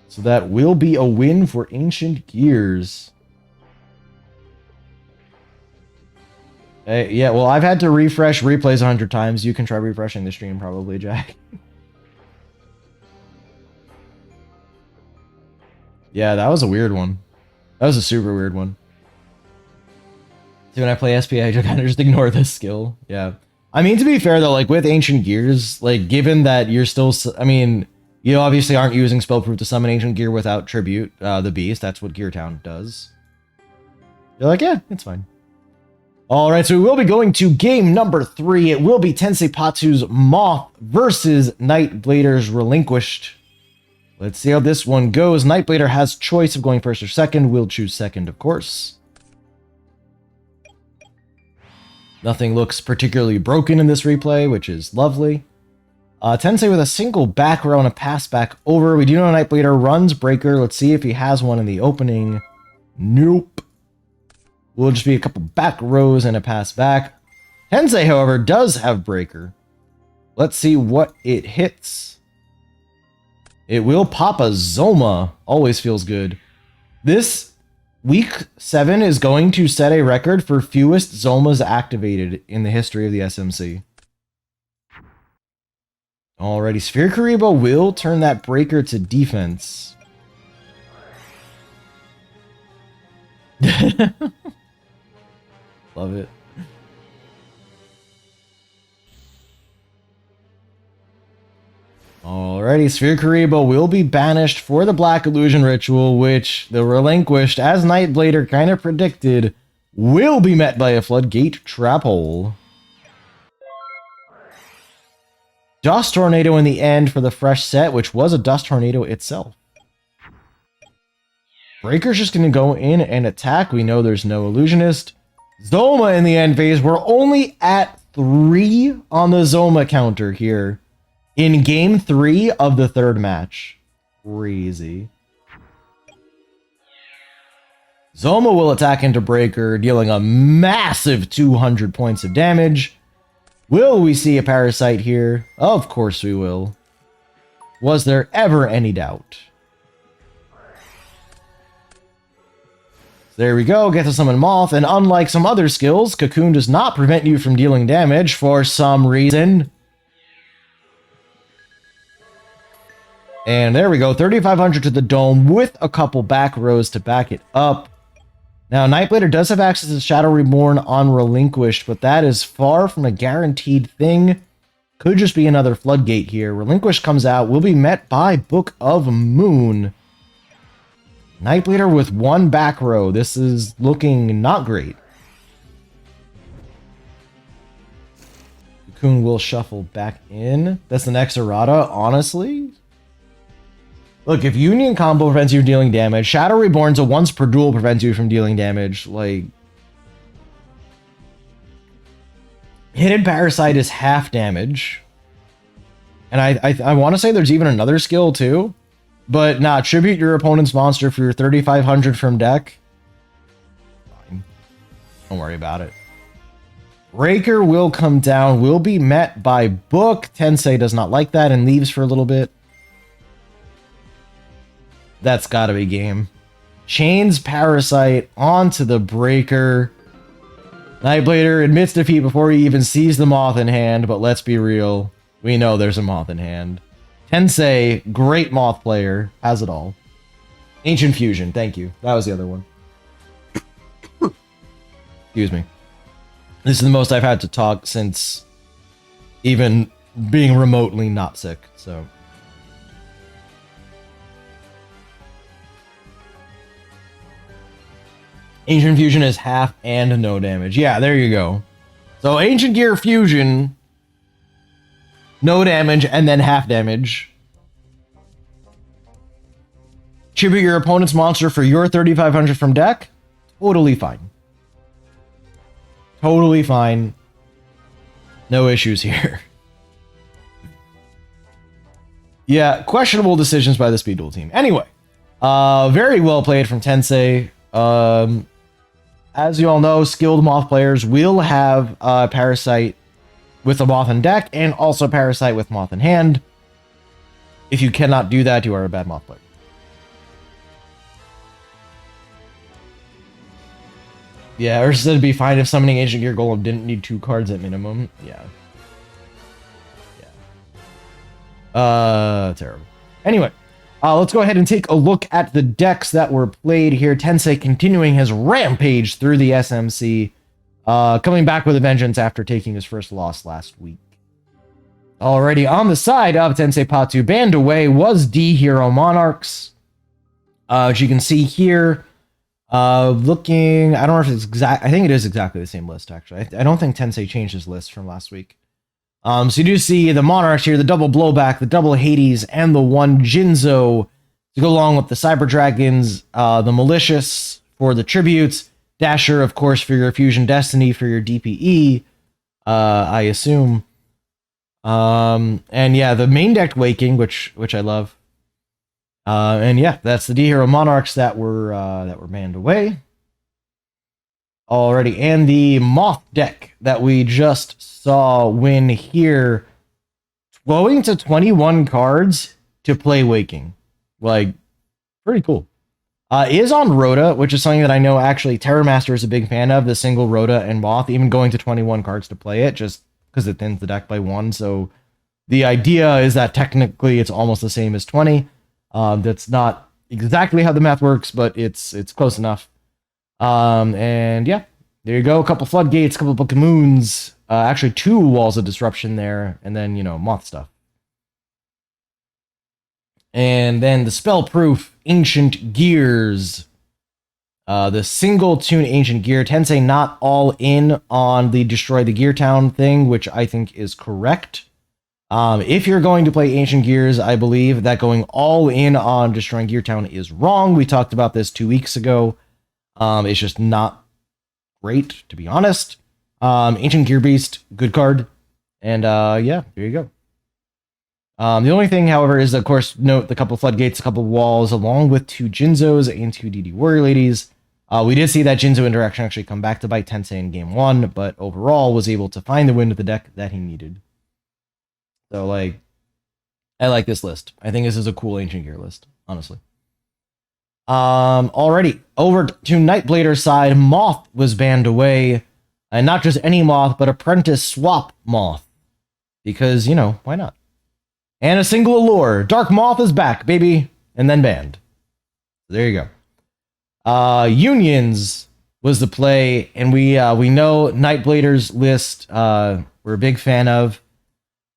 So that will be a win for Ancient Gears. Yeah, well, I've had to refresh replays 100 times. You can try refreshing the stream, probably, Jack. Yeah, that was a weird one. That was a super weird one. See, when I play SPA, I kind of just ignore this skill. Yeah. I mean, to be fair, though, like, with Ancient Gears, like, given that you're still... I mean, you obviously aren't using Spellproof to summon Ancient Gear without Tribute, the Beast. That's what Gear Town does. You're like, yeah, it's fine. Alright, so we will be going to game number 3. It will be Tensei Patsu's Moth versus Nightblader's Relinquished. Let's see how this one goes. Nightblader has choice of going first or second. We'll choose second, of course. Nothing looks particularly broken in this replay, which is lovely. Tensei with a single back row and a pass back over. We do know Nightblader runs Breaker. Let's see if he has one in the opening. Nope. Will just be a couple back rows and a pass back. Tensei, however, does have Breaker. Let's see what it hits. It will pop a Zoma. Always feels good. This Week 7 is going to set a record for fewest Zomas activated in the history of the SMC. Alrighty, Sphere Karibo will turn that breaker to defense. Love it. Alrighty, Sphere Karibo will be banished for the Black Illusion Ritual, which the Relinquished, as Nightblader kind of predicted, will be met by a Floodgate Trap Hole. Dust Tornado in the end for the fresh set, which was a Dust Tornado itself. Breaker's just going to go in and attack. We know there's no Illusionist. Zoma in the end phase. We're only at 3 on the Zoma counter here in game 3 of the 3rd match. Crazy. Zoma will attack into Breaker, dealing a massive 200 points of damage. Will we see a Parasite here? Of course we will. Was there ever any doubt? There we go, get to summon Moth, and unlike some other skills, Cocoon does not prevent you from dealing damage for some reason. And there we go, 3,500 to the Dome with a couple back rows to back it up. Now, Nightblader does have access to Shadow Reborn on Relinquished, but that is far from a guaranteed thing. Could just be another Floodgate here. Relinquished comes out, will be met by Book of Moon. Nightblader with 1 back row. This is looking not great. Cocoon will shuffle back in. That's the next errata, honestly. Look, if Union Combo prevents you from dealing damage, Shadow Reborn's a once per duel prevents you from dealing damage. Like, Hidden Parasite is half damage. And I want to say there's even another skill too. But nah, tribute your opponent's monster for your 3,500 from deck. Fine. Don't worry about it. Breaker will come down, will be met by Book. Tensei does not like that and leaves for a little bit. That's gotta be game. Chains Parasite onto the Breaker. Nightblader admits defeat before he even sees the Moth in hand, but let's be real. We know there's a Moth in hand. Tensei, great Moth player, has it all. Ancient Fusion, thank you. That was the other one. Excuse me. This is the most I've had to talk since even being remotely not sick, so... Ancient Fusion is half and no damage. Yeah, there you go. So Ancient Gear Fusion, no damage, and then half damage. Tribute your opponent's monster for your 3,500 from deck. Totally fine. Totally fine. No issues here. Yeah, questionable decisions by the Speed Duel team. Anyway, very well played from Tensei. As you all know, skilled Moth players will have Parasite with a Moth in deck, and also Parasite with Moth in hand. If you cannot do that, you are a bad Moth player. Yeah, or it'd be fine if summoning Ancient Gear Golem didn't need 2 cards at minimum. Yeah. Yeah. Terrible. Anyway. Let's go ahead and take a look at the decks that were played here. Tensei continuing his rampage through the SMC, coming back with a vengeance after taking his first loss last week. Already on the side of Tensei Patu, banned away was D Hero Monarchs. As you can see here, looking, I don't know if it's exact, I think it is exactly the same list actually. I don't think Tensei changed his list from last week. So you do see the Monarchs here, the double Blowback, the double Hades, and the 1 Jinzo to go along with the Cyber Dragons, the Malicious for the tributes, Dasher, of course, for your Fusion Destiny for your DPE, I assume. And yeah, the main deck Waking, which I love. And yeah, that's the D Hero Monarchs that were banned away. Already, and the Moth deck that we just saw win here, going to 21 cards to play Waking. Like, pretty cool. Is on Rota, which is something that I know actually Terramaster is a big fan of, the single Rota and Moth, even going to 21 cards to play it, just because it thins the deck by 1. So the idea is that technically it's almost the same as 20. That's not exactly how the math works, but it's close enough. And yeah, there you go. A couple Floodgates, a couple Book of Moons, actually 2 Walls of Disruption there, and then, Moth stuff. And then the spell-proof Ancient Gears. The single tune Ancient Gear. Tensei not all in on the Destroy the Gear Town thing, which I think is correct. If you're going to play Ancient Gears, I believe that going all in on Destroying Gear Town is wrong. We talked about this 2 weeks ago. It's just not great, to be honest. Ancient Gear Beast, good card. And yeah, there you go. The only thing, however, is, of course, note the couple Floodgates, a couple Walls, along with 2 Jinzos and 2 DD Warrior Ladies. We did see that Jinzo interaction actually come back to bite Tensei in game 1, but overall was able to find the win with the deck that he needed. So, I like this list. I think this is a cool Ancient Gear list, honestly. Alrighty, over to Nightblader's side, Moth was banned away. And not just any Moth, but Apprentice Swap Moth. Because, why not? And a single Allure. Dark Moth is back, baby. And then banned. There you go. Unions was the play, and we know Nightblader's list we're a big fan of.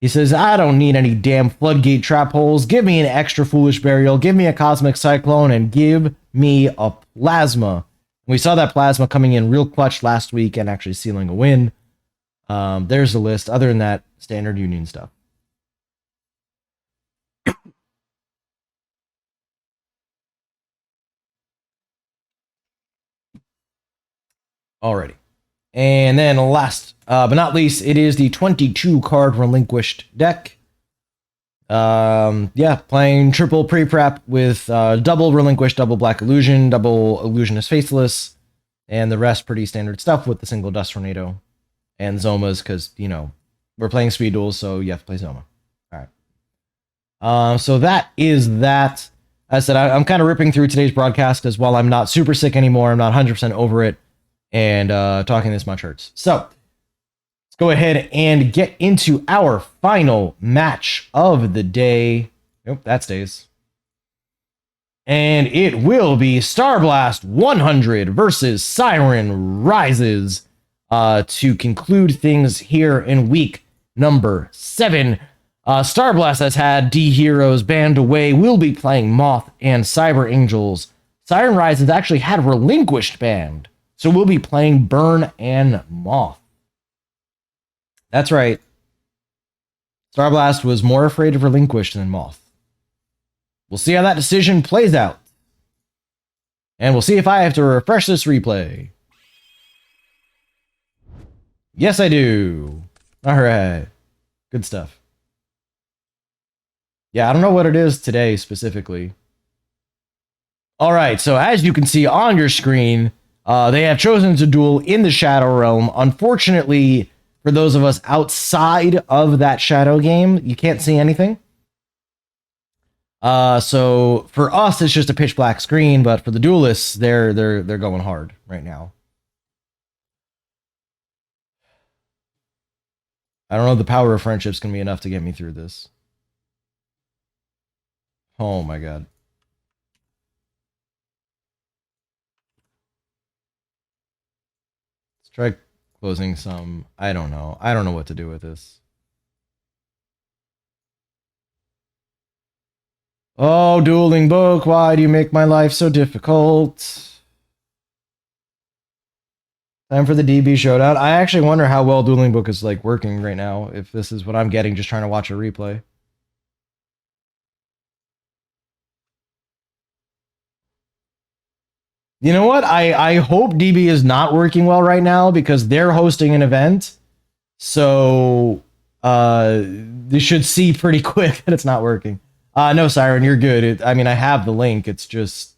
He says, I don't need any damn Floodgate trap holes. Give me an extra Foolish Burial. Give me a Cosmic Cyclone, and give me a Plasma. We saw that Plasma coming in real clutch last week and actually sealing a win. There's the list. Other than that, standard Union stuff. Alrighty. And then last but not least, it is the 22 card Relinquished deck. Yeah, playing triple pre-prep with double Relinquished, double Black Illusion, double Illusionist Faceless, and the rest pretty standard stuff with the single Dust Tornado and Zomas, because, we're playing speed duels, so you have to play Zoma. Alright. So that is that. As I said, I'm kind of ripping through today's broadcast, because while I'm not super sick anymore, I'm not 100% over it, and talking this much hurts. So, let's go ahead and get into our final match of the day. Nope, that stays. And it will be Starblast 100 versus Siren Rises to conclude things here in week number 7. Starblast has had D Heroes banned away. We'll be playing Moth and Cyber Angels. Siren Rises actually had Relinquished banned. So we'll be playing Burn and Moth. That's right. Starblast was more afraid of Relinquished than Moth. We'll see how that decision plays out. And we'll see if I have to refresh this replay. Yes, I do. Alright. Good stuff. Yeah, I don't know what it is today specifically. Alright, so as you can see on your screen, they have chosen to duel in the Shadow Realm. Unfortunately, for those of us outside of that Shadow game, you can't see anything. So for us, it's just a pitch black screen, but for the duelists, they're going hard right now. I don't know if the power of friendship's gonna be enough to get me through this. Oh my god. Let's try closing some. I don't know. I don't know what to do with this. Oh, dueling book, why do you make my life so difficult? Time for the DB showdown. I actually wonder how well dueling book is working right now, if this is what I'm getting just trying to watch a replay. You know what? I hope DB is not working well right now, because they're hosting an event. So they should see pretty quick that it's not working. No, Siren, you're good. I mean, I have the link. It's just...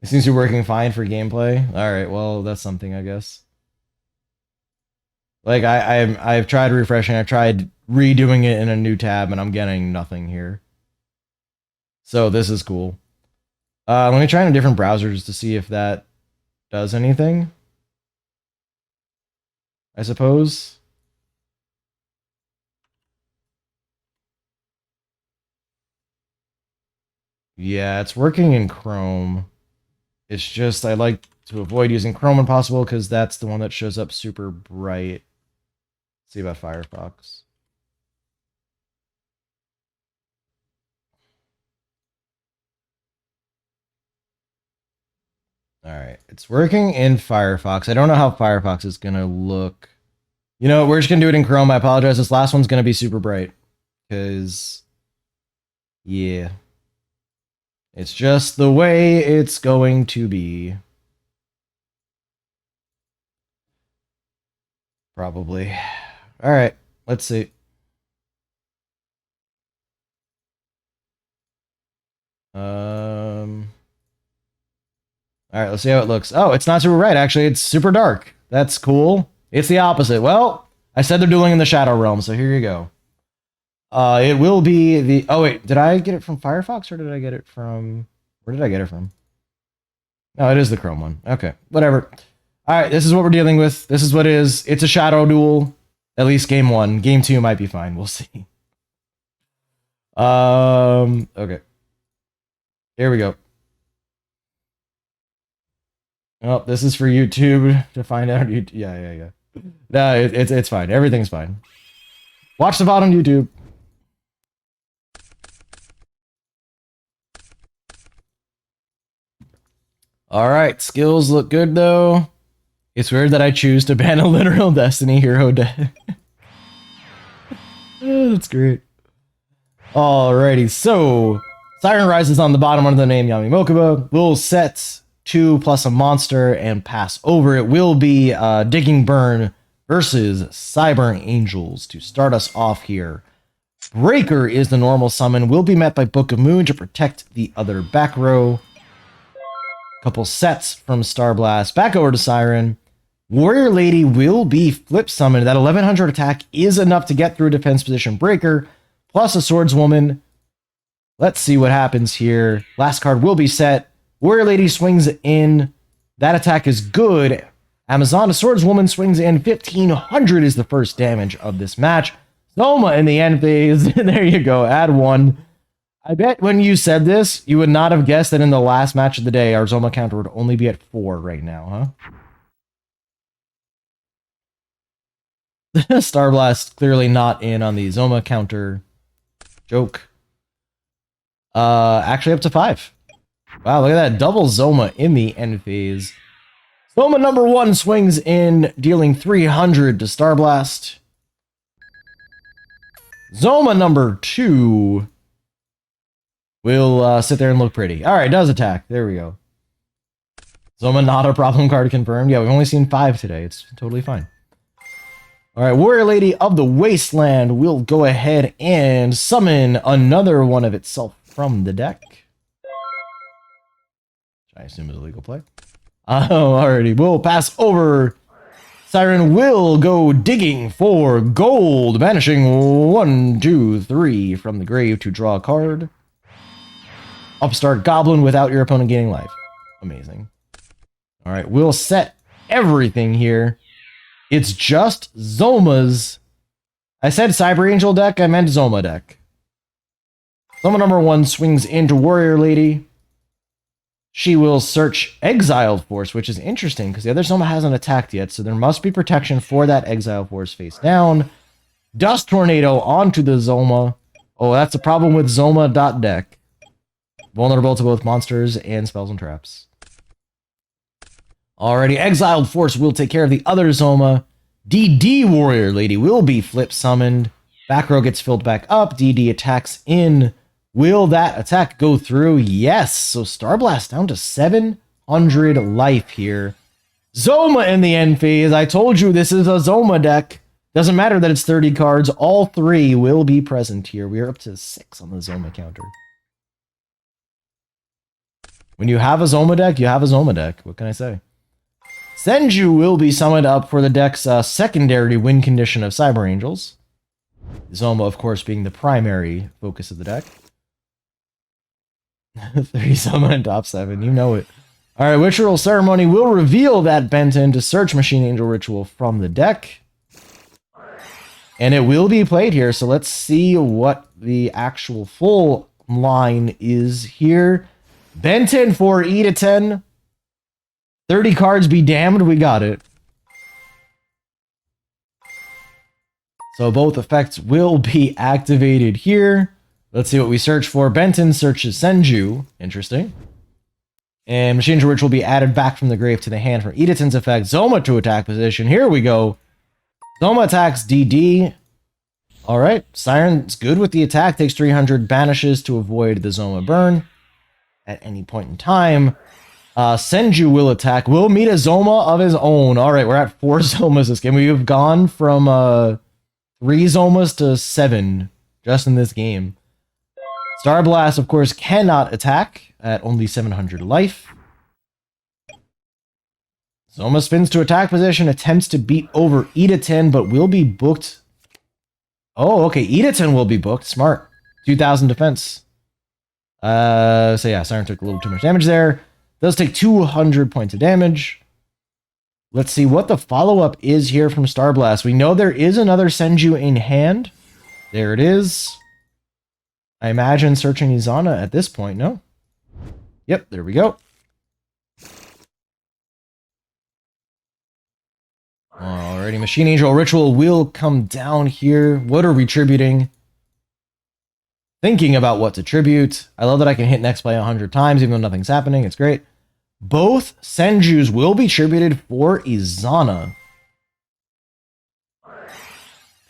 It seems to be working fine for gameplay. Alright, well, that's something, I guess. I've tried refreshing. I've tried redoing it in a new tab, and I'm getting nothing here. So this is cool. Let me try in a different browser just to see if that does anything. I suppose. Yeah, it's working in Chrome. It's just I like to avoid using Chrome when possible because that's the one that shows up super bright. Let's see about Firefox. All right, it's working in Firefox. I don't know how Firefox is gonna look. You know, we're just gonna do it in Chrome. I apologize. This last one's gonna be super bright because, yeah, it's just the way it's going to be. Probably. All right, let's see. All right, let's see how it looks. Oh, it's not super bright. Actually, it's super dark. That's cool. It's the opposite. Well, I said they're dueling in the Shadow Realm, so here you go. It will be the... Oh, wait. Did I get it from Firefox, or did I get it from... Where did I get it from? No, it is the Chrome one. Okay, whatever. All right, this is what we're dealing with. This is what it is. It's a Shadow Duel. At least game 1. Game 2 might be fine. We'll see. Okay. Here we go. Oh, this is for YouTube to find out. Yeah. No, it's fine. Everything's fine. Watch the VOD on YouTube. All right, skills look good though. It's weird that I choose to ban a literal Destiny hero deck. Oh, that's great. Alrighty, so Siren rises on the bottom under the name Yami Mokuba. We'll set 2 plus a monster and pass over. It will be Digging Burn versus Cyber Angels to start us off here. Breaker is the normal summon. Will be met by Book of Moon to protect the other back row. Couple sets from Star Blast. Back over to Siren. Warrior Lady will be flip summoned. That 1100 attack is enough to get through a defense position Breaker, plus a Swordswoman. Let's see what happens here. Last card will be set. Warrior Lady swings in. That attack is good. Amazon, a Swordswoman, swings in. 1500 is the first damage of this match. Soma in the end phase. There you go. Add 1. I bet when you said this, you would not have guessed that in the last match of the day, our Zoma counter would only be at 4 right now, huh? Star Blast clearly not in on the Zoma counter joke. Actually up to 5. Wow, look at that. Double Zoma in the end phase. Zoma number 1 swings in, dealing 300 to Star Blast. Zoma number 2 will sit there and look pretty. Alright, does attack. There we go. Zoma not a problem card confirmed. Yeah, we've only seen 5 today. It's totally fine. Alright, Warrior Lady of the Wasteland will go ahead and summon another one of itself from the deck. Which I assume is a legal play. Alrighty, we'll pass over. Siren will go digging for gold, banishing 1, 2, 3 from the grave to draw a card. Upstart Goblin without your opponent gaining life. Amazing. Alright, we'll set everything here. It's just Zoma's... I said Cyber Angel deck, I meant Zoma deck. Zoma number 1 swings into Warrior Lady. She will search Exiled Force, which is interesting, because the other Zoma hasn't attacked yet, so there must be protection for that Exiled Force face down. Dust Tornado onto the Zoma. Oh, that's a problem with Zoma.deck. Vulnerable to both monsters and spells and traps. Alrighty, Exiled Force will take care of the other Zoma. DD Warrior Lady will be flip summoned. Back row gets filled back up. DD attacks in. Will that attack go through? Yes. So Star Blast down to 700 life here. Zoma in the end phase. I told you this is a Zoma deck. Doesn't matter that it's 30 cards. All 3 will be present here. We are up to 6 on the Zoma counter. When you have a Zoma deck, you have a Zoma deck. What can I say? Senju will be summoned up for the deck's secondary win condition of Cyber Angels. Zoma, of course, being the primary focus of the deck. 30 summon in top 7. You know it. All right, Ritual Ceremony will reveal that Benton to search Machine Angel Ritual from the deck. And it will be played here, so let's see what the actual full line is here. Benton for E to 10. 30 cards be damned, we got it. So both effects will be activated here. Let's see what we search for. Benton searches Senju. Interesting. And Machine Angel Ritual will be added back from the grave to the hand for Edaten's effect. Zoma to attack position. Here we go. Zoma attacks DD. Alright. Siren's good with the attack. Takes 300. Banishes to avoid the Zoma burn at any point in time. Senju will attack. Will meet a Zoma of his own. Alright, we're at 4 Zomas this game. We've gone from 3 Zomas to 7 just in this game. Star Blast, of course, cannot attack at only 700 life. Zoma spins to attack position, attempts to beat over Edaten, but will be booked. Oh, okay, Edaten will be booked. Smart. 2,000 defense. So yeah, Siren took a little too much damage there. Does take 200 points of damage. Let's see what the follow-up is here from Star Blast. We know there is another Senju in hand. There it is. I imagine searching Izana at this point, no? Yep, there we go. Alrighty, Machine Angel Ritual will come down here. What are we tributing? Thinking about what to tribute. I love that I can hit next play 100 times even though nothing's happening. It's great. Both Senjus will be tributed for Izana.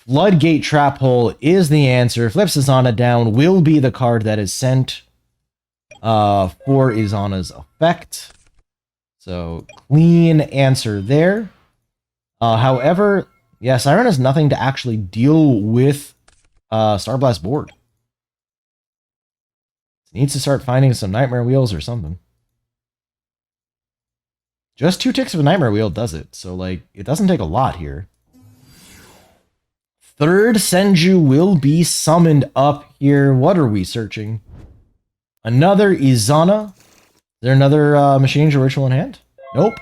Floodgate Trap Hole is the answer. Flips Izana down will be the card that is sent for Izana's effect. So, clean answer there. However, yeah, Siren has nothing to actually deal with Star Blast board. Needs to start finding some Nightmare Wheels or something. Just 2 ticks of a Nightmare Wheel does it, so like it doesn't take a lot here. Third Senju will be summoned up here. What are we searching? Another Izana? Is there another Machine Angel Ritual in hand? Nope.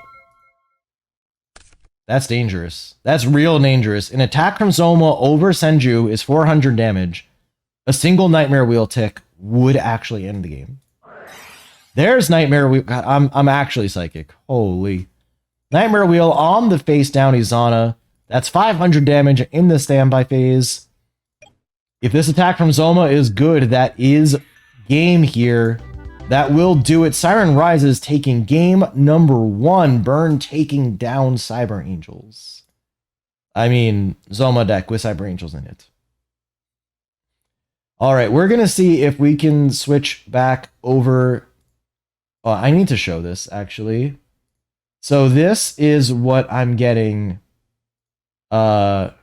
That's dangerous. That's real dangerous. An attack from Zoma over Senju is 400 damage. A single Nightmare Wheel tick would actually end the game. There's Nightmare Wheel. God, I'm actually psychic. Holy. Nightmare Wheel on the face down Izana. That's 500 damage in the standby phase. If this attack from Zoma is good, that is game here. That will do it. Siren Rises taking game number 1. Burn taking down Cyber Angels. I mean, Zoma deck with Cyber Angels in it. Alright, we're going to see if we can switch back over. Oh, I need to show this, actually. So this is what I'm getting for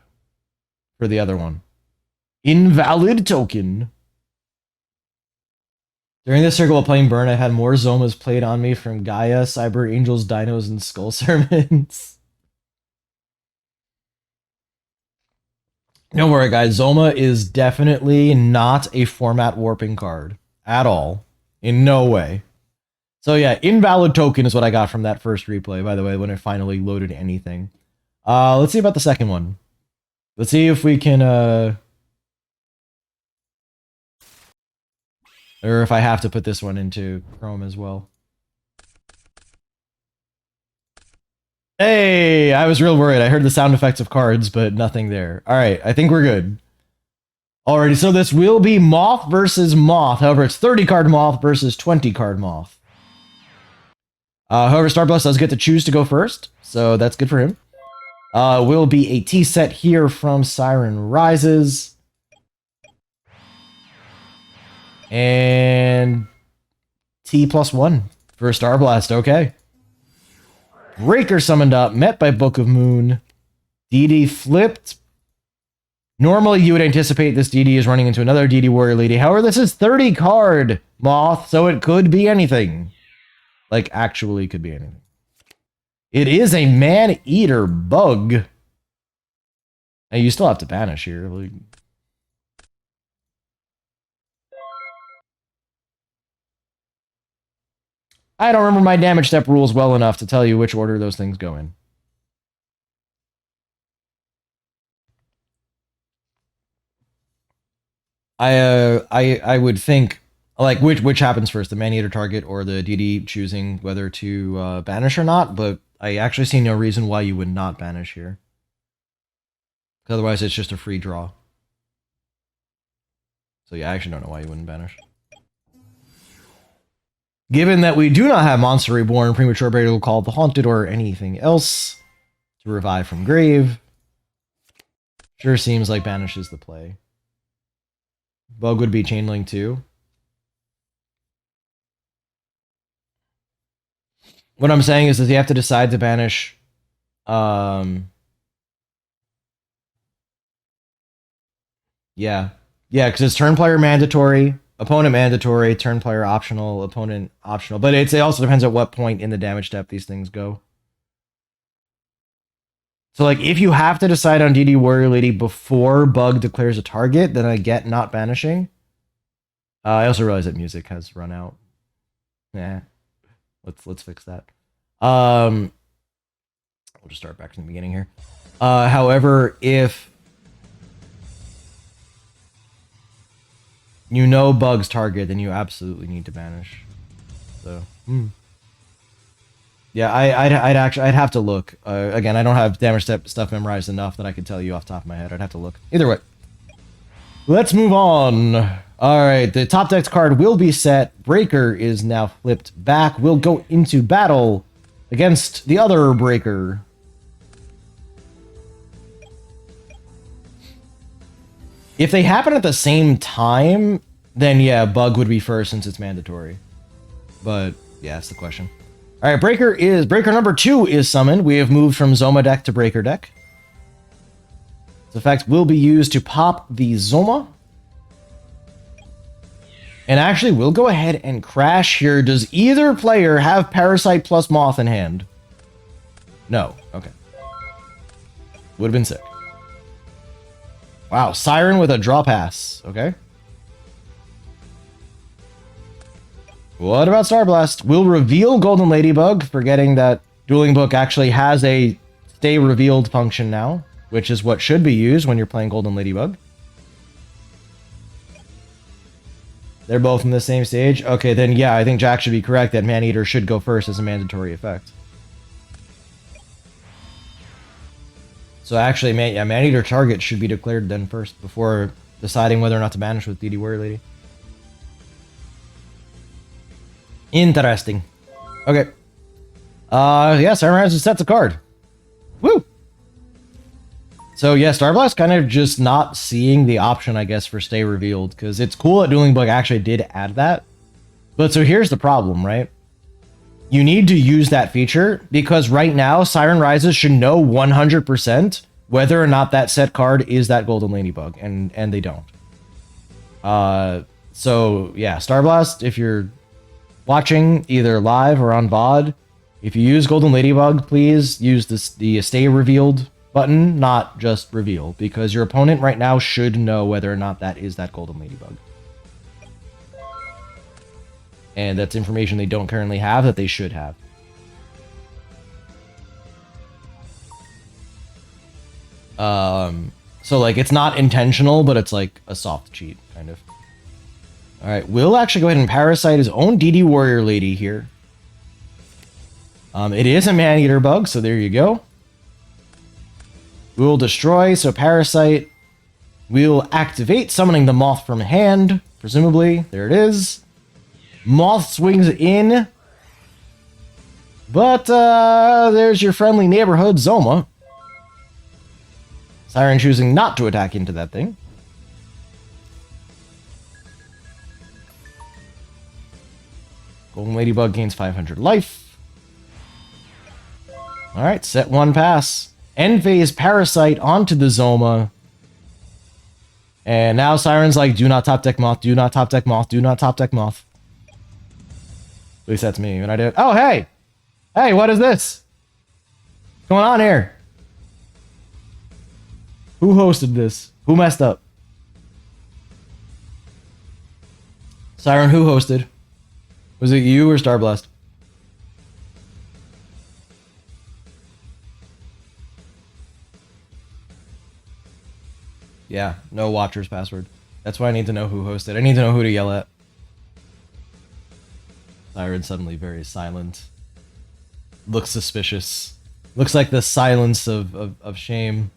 the other one. Invalid token. During this circle of playing Burn, I've had more Zomas played on me from Gaia, Cyber Angels, Dinos, and Skull Sermons. Don't worry, guys. Zoma is definitely not a format warping card. At all. In no way. So yeah, invalid token is what I got from that first replay, by the way, when it finally loaded anything. Let's see about the second one. Let's see if we can, or if I have to put this one into Chrome as well. Hey, I was real worried. I heard the sound effects of cards, but nothing there. Alright, I think we're good. Alrighty, so this will be Moth versus Moth. However, it's 30 card Moth versus 20 card Moth. However, Starblast does get to choose to go first, so that's good for him. Will be a T set here from Siren Rises. And T+1 for Starblast, okay. Breaker summoned up, met by Book of Moon. DD flipped. Normally, you would anticipate this DD is running into another DD Warrior Lady. However, this is 30 card Moth, so it could be anything. Like, actually could be anything. It is a Man-Eater Bug. Now, you still have to banish here. Like, I don't remember my damage step rules well enough to tell you which order those things go in. I would think like which happens first, the man-eater target or the DD choosing whether to banish or not, but I actually see no reason why you would not banish here. Otherwise, it's just a free draw. So yeah, I actually don't know why you wouldn't banish. Given that we do not have Monster Reborn, Premature Burial Call of the Haunted, or anything else to revive from grave, sure seems like banish is the play. Bug would be Chainlink too. What I'm saying is that you have to decide to banish. Yeah, because it's turn player mandatory, opponent mandatory, turn player optional, opponent optional. But it also depends at what point in the damage step these things go. So like if you have to decide on DD Warrior Lady before Bug declares a target, then I get not banishing. I also realize that music has run out. Yeah, let's fix that. We'll just start back from the beginning here. However, if you know Bug's target, then you absolutely need to banish. So, yeah, I'd have to look. Again, I don't have damage step stuff memorized enough that I could tell you off the top of my head. I'd have to look. Either way, let's move on. All right, the top deck card will be set. Breaker is now flipped back. We'll go into battle against the other Breaker. If they happen at the same time, then yeah, Bug would be first since it's mandatory. But yeah, that's the question. All right, Breaker number 2 is summoned. We have moved from Zoma deck to Breaker deck. This effect will be used to pop the Zoma. And actually, we'll go ahead and crash here. Does either player have Parasite plus Moth in hand? No. Okay. Would have been sick. Wow, Siren with a draw pass. Okay. What about Starblast? We'll reveal Golden Ladybug, forgetting that Dueling Book actually has a stay revealed function now, which is what should be used when you're playing Golden Ladybug. They're both in the same stage? Okay, then yeah, I think Jack should be correct that Man-Eater should go first as a mandatory effect. So actually, Man-Eater target should be declared then first before deciding whether or not to banish with DD Warrior Lady. Interesting. Okay. Yeah, Siren Rise sets a card. Woo! So yeah, Starblast kind of just not seeing the option, I guess, for stay revealed, because it's cool that Dueling Bug actually did add that. But so here's the problem, right? You need to use that feature, because right now, Siren Rises should know 100% whether or not that set card is that Golden Ladybug, and they don't. So yeah, Starblast, if you're watching either live or on VOD, if you use Golden Ladybug, please use the stay revealed button, not just reveal, because your opponent right now should know whether or not that is that Golden Ladybug. And that's information they don't currently have that they should have. So like it's not intentional, but it's like a soft cheat, kind of. Alright, we'll actually go ahead and Parasite his own DD Warrior Lady here. It is a Man-Eater bug, so there you go. We will destroy, so Parasite. We'll activate, summoning the Moth from hand, presumably. There it is. Moth swings in. But, there's your friendly neighborhood, Zoma. Siren choosing not to attack into that thing. Golden Ladybug gains 500 life. Alright, set one pass. End phase Parasite onto the Zoma. And now Siren's like, do not top deck Moth, do not top deck Moth, do not top deck Moth. At least that's me when I do it. Oh, hey! Hey, what is this? What's going on here? Who hosted this? Who messed up? Siren, who hosted? Was it you or Starblast? Yeah, no watcher's password. That's why I need to know who hosted. I need to know who to yell at. Siren suddenly very silent. Looks suspicious. Looks like the silence of shame.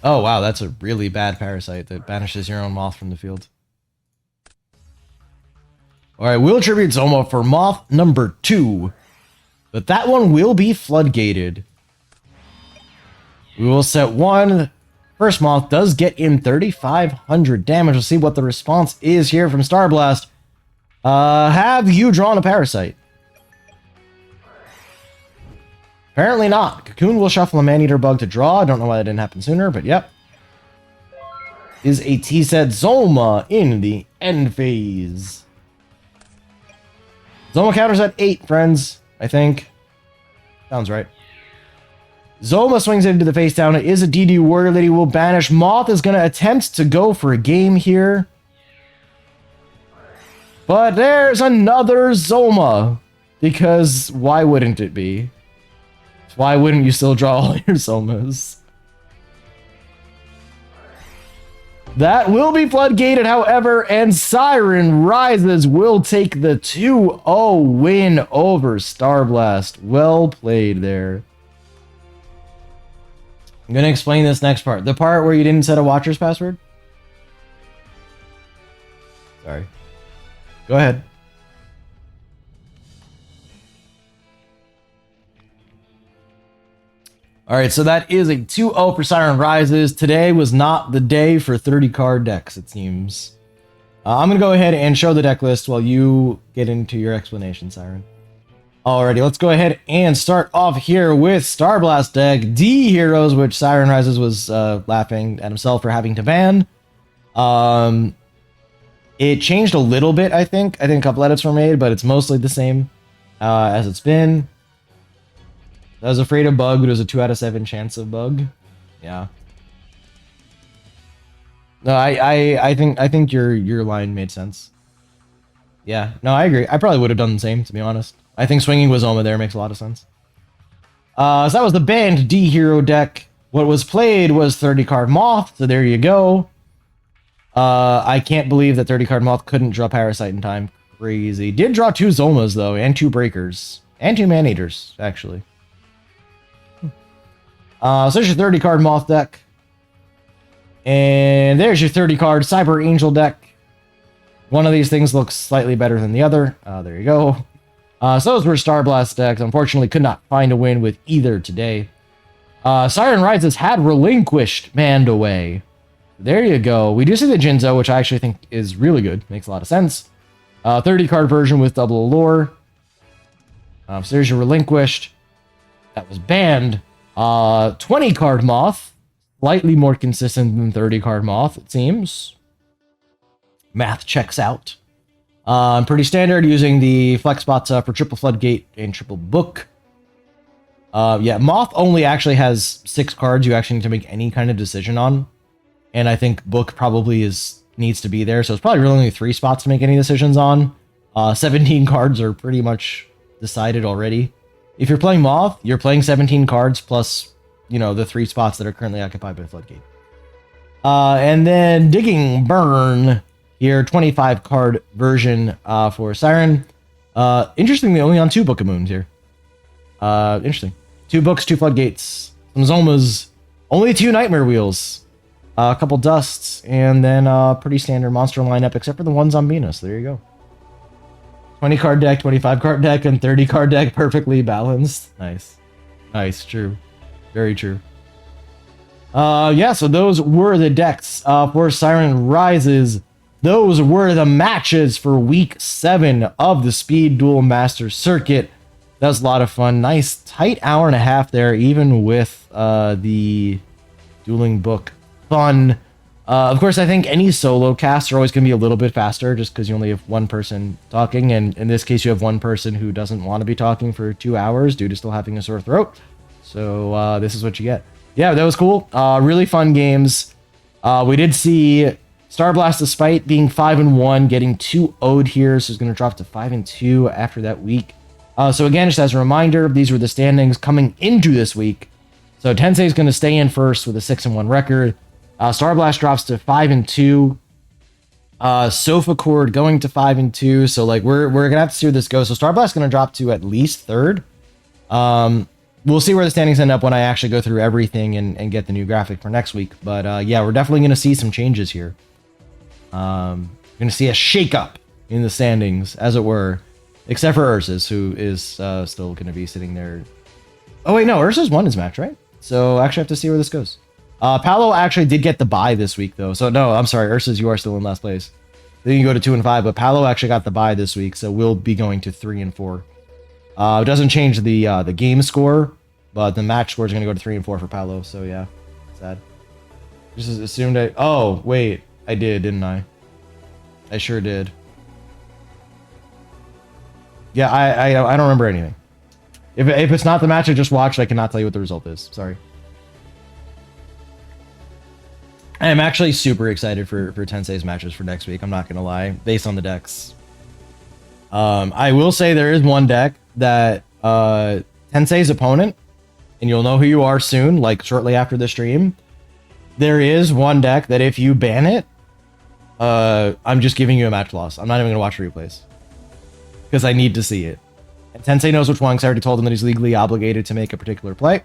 Oh wow, that's a really bad parasite that banishes your own moth from the field. Alright, we'll tribute Zoma for moth number 2. But that one will be floodgated. We will set 1. First moth does get in 3,500 damage. We'll see what the response is here from Starblast. Have you drawn a parasite? Apparently not. Cocoon will shuffle a Maneater bug to draw. I don't know why that didn't happen sooner, but yep. Is a T-set Zoma in the end phase. Zoma counters at 8, friends. I think. Sounds right. Zoma swings into the face down. It is a DD Warrior that he will banish. Moth is going to attempt to go for a game here. But there's another Zoma. Because why wouldn't it be? Why wouldn't you still draw all your Zomas? That will be floodgated, however, and Siren Rises will take the 2-0 win over Starblast. Well played there. I'm going to explain this next part. The part where you didn't set a watcher's password? Sorry. Go ahead. Alright, so that is a 2-0 for Siren Rises. Today was not the day for 30-card decks, it seems. I'm going to go ahead and show the deck list while you get into your explanation, Siren. Alrighty, let's go ahead and start off here with Starblast deck, D Heroes, which Siren Rises was laughing at himself for having to ban. It changed a little bit, I think. I think a couple edits were made, but it's mostly the same as it's been. I was afraid of bug, but it was a 2 out of 7 chance of bug. Yeah. No, I think your line made sense. Yeah, no, I agree. I probably would have done the same, to be honest. I think swinging with Zoma there makes a lot of sense. So that was the banned D Hero deck. What was played was 30-card Moth, so there you go. I can't believe that 30-card Moth couldn't draw Parasite in time. Crazy. Did draw 2 Zomas, though, and 2 Breakers. And 2 Maneaters, actually. So there's your 30-card Moth deck. And there's your 30-card Cyber Angel deck. One of these things looks slightly better than the other. There you go. So those were Starblast decks. Unfortunately, could not find a win with either today. Siren Rises had relinquished Mandaway. There you go. We do see the Jinzo, which I actually think is really good. Makes a lot of sense. 30-card version with double allure. So there's your relinquished. That was banned. 20-card Moth. Slightly more consistent than 30-card Moth, it seems. Math checks out. Pretty standard, using the flex spots for triple Floodgate and triple Book. Yeah, Moth only actually has 6 cards you actually need to make any kind of decision on. And I think Book probably needs to be there, so it's probably really only 3 spots to make any decisions on. 17 cards are pretty much decided already. If you're playing Moth, you're playing 17 cards plus, you know, the 3 spots that are currently occupied by Floodgate. And then Digging Burn here, 25-card version for Siren. Interestingly, only on 2 Book of Moons here. Interesting. 2 books, 2 Floodgates, some Zomas, only 2 Nightmare Wheels, a couple Dusts, and then pretty standard monster lineup, except for the ones on Venus. There you go. 20-card deck, 25-card deck, and 30-card deck, perfectly balanced. Nice. Nice, true. Very true. Yeah, so those were the decks for Siren Rises. Those were the matches for Week 7 of the Speed Duel Master Circuit. That was a lot of fun. Nice, tight hour and a half there, even with the dueling book fun. Of course, I think any solo casts are always going to be a little bit faster just because you only have one person talking. And in this case, you have one person who doesn't want to be talking for 2 hours due to still having a sore throat. So this is what you get. Yeah, that was cool. Really fun games. We did see Starblast, despite being 5-1, getting 2-0'd here. So it's going to drop to 5-2 after that week. So again, just as a reminder, these were the standings coming into this week. So Tensei is going to stay in first with a 6-1 record. Star Blast drops to 5-2. Sofa Chord going to 5-2. So like we're gonna have to see where this goes. So Star Blast going to drop to at least third. We'll see where the standings end up when I actually go through everything and get the new graphic for next week. But yeah, we're definitely going to see some changes here. Going to see a shake-up in the standings, as it were. Except for Ursus, who is still going to be sitting there. Oh, wait, no. Ursus won his match, right? So I actually have to see where this goes. Paolo actually did get the bye this week, though. So, no, I'm sorry. Ursus, you are still in last place. Then you go to 2-5, but Paolo actually got the bye this week, so we'll be going to 3-4. It doesn't change the game score, but the match score is going to go to 3-4 for Paolo, so yeah. Sad. Just assumed I... Oh, wait. I did, didn't I? I sure did. Yeah, I don't remember anything. If it's not the match I just watched, I cannot tell you what the result is. Sorry. I am actually super excited for Tensei's matches for next week. I'm not going to lie, based on the decks. I will say there is one deck that Tensei's opponent, and you'll know who you are soon, like shortly after the stream. There is one deck that if you ban it, I'm just giving you a match loss. I'm not even going to watch replays. Because I need to see it. And Tensei knows which one, because I already told him that he's legally obligated to make a particular play.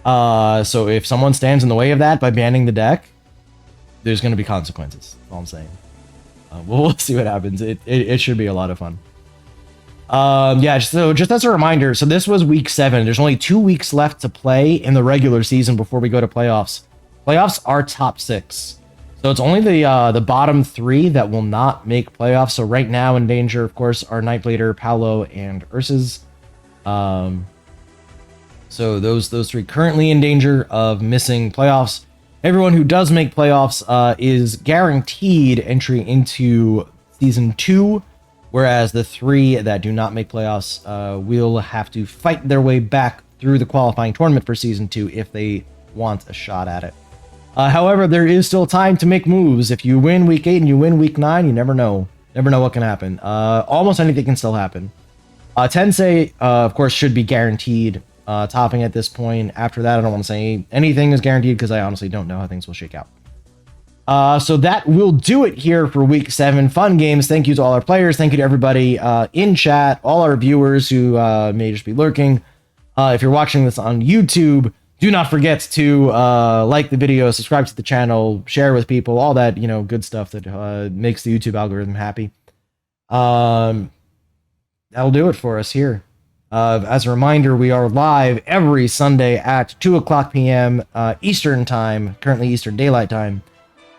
So if someone stands in the way of that by banning the deck, there's going to be consequences. That's all I'm saying. We'll see what happens. It should be a lot of fun. Yeah, so just as a reminder, so this was week 7. There's only 2 weeks left to play in the regular season before we go to playoffs. Playoffs are top 6. So it's only the bottom 3 that will not make playoffs. So right now in danger, of course, are Nightblader, Paolo, and Ursus. So those 3 currently in danger of missing playoffs. Everyone who does make playoffs is guaranteed entry into Season 2, whereas the 3 that do not make playoffs will have to fight their way back through the qualifying tournament for Season 2 if they want a shot at it. However, there is still time to make moves. If you win Week 8 and you win Week 9, you never know. Never know what can happen. Almost anything can still happen. Tensei, of course, should be guaranteed topping at this point. After that, I don't want to say anything is guaranteed because I honestly don't know how things will shake out. So that will do it here for Week 7. Fun games. Thank you to all our players. Thank you to everybody in chat, all our viewers who may just be lurking. If you're watching this on YouTube, do not forget to like the video, subscribe to the channel, share with people, all that, good stuff that makes the YouTube algorithm happy. That'll do it for us here. As a reminder, we are live every Sunday at 2:00 p.m. Eastern Time, currently Eastern Daylight Time.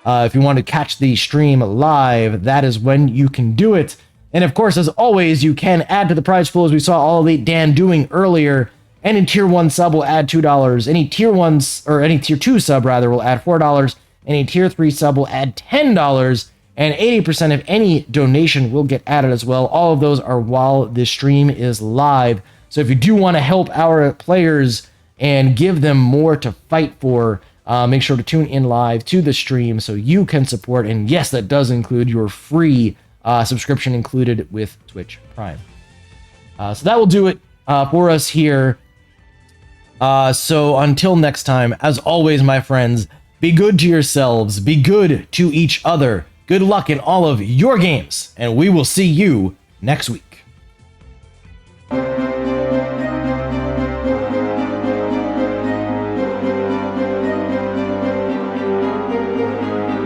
If you want to catch the stream live, that is when you can do it. And of course, as always, you can add to the prize pool, as we saw All Elite Dan doing earlier. Any tier 1 sub will add $2. Any tier 1 or any tier 2 sub rather will add $4. Any tier 3 sub will add $10, and 80% of any donation will get added as well. All of those are while this stream is live. So if you do want to help our players and give them more to fight for, make sure to tune in live to the stream so you can support. And yes, that does include your free subscription included with Twitch Prime. So that will do it for us here. So until next time, as always, my friends, be good to yourselves, be good to each other. Good luck in all of your games, and we will see you next week.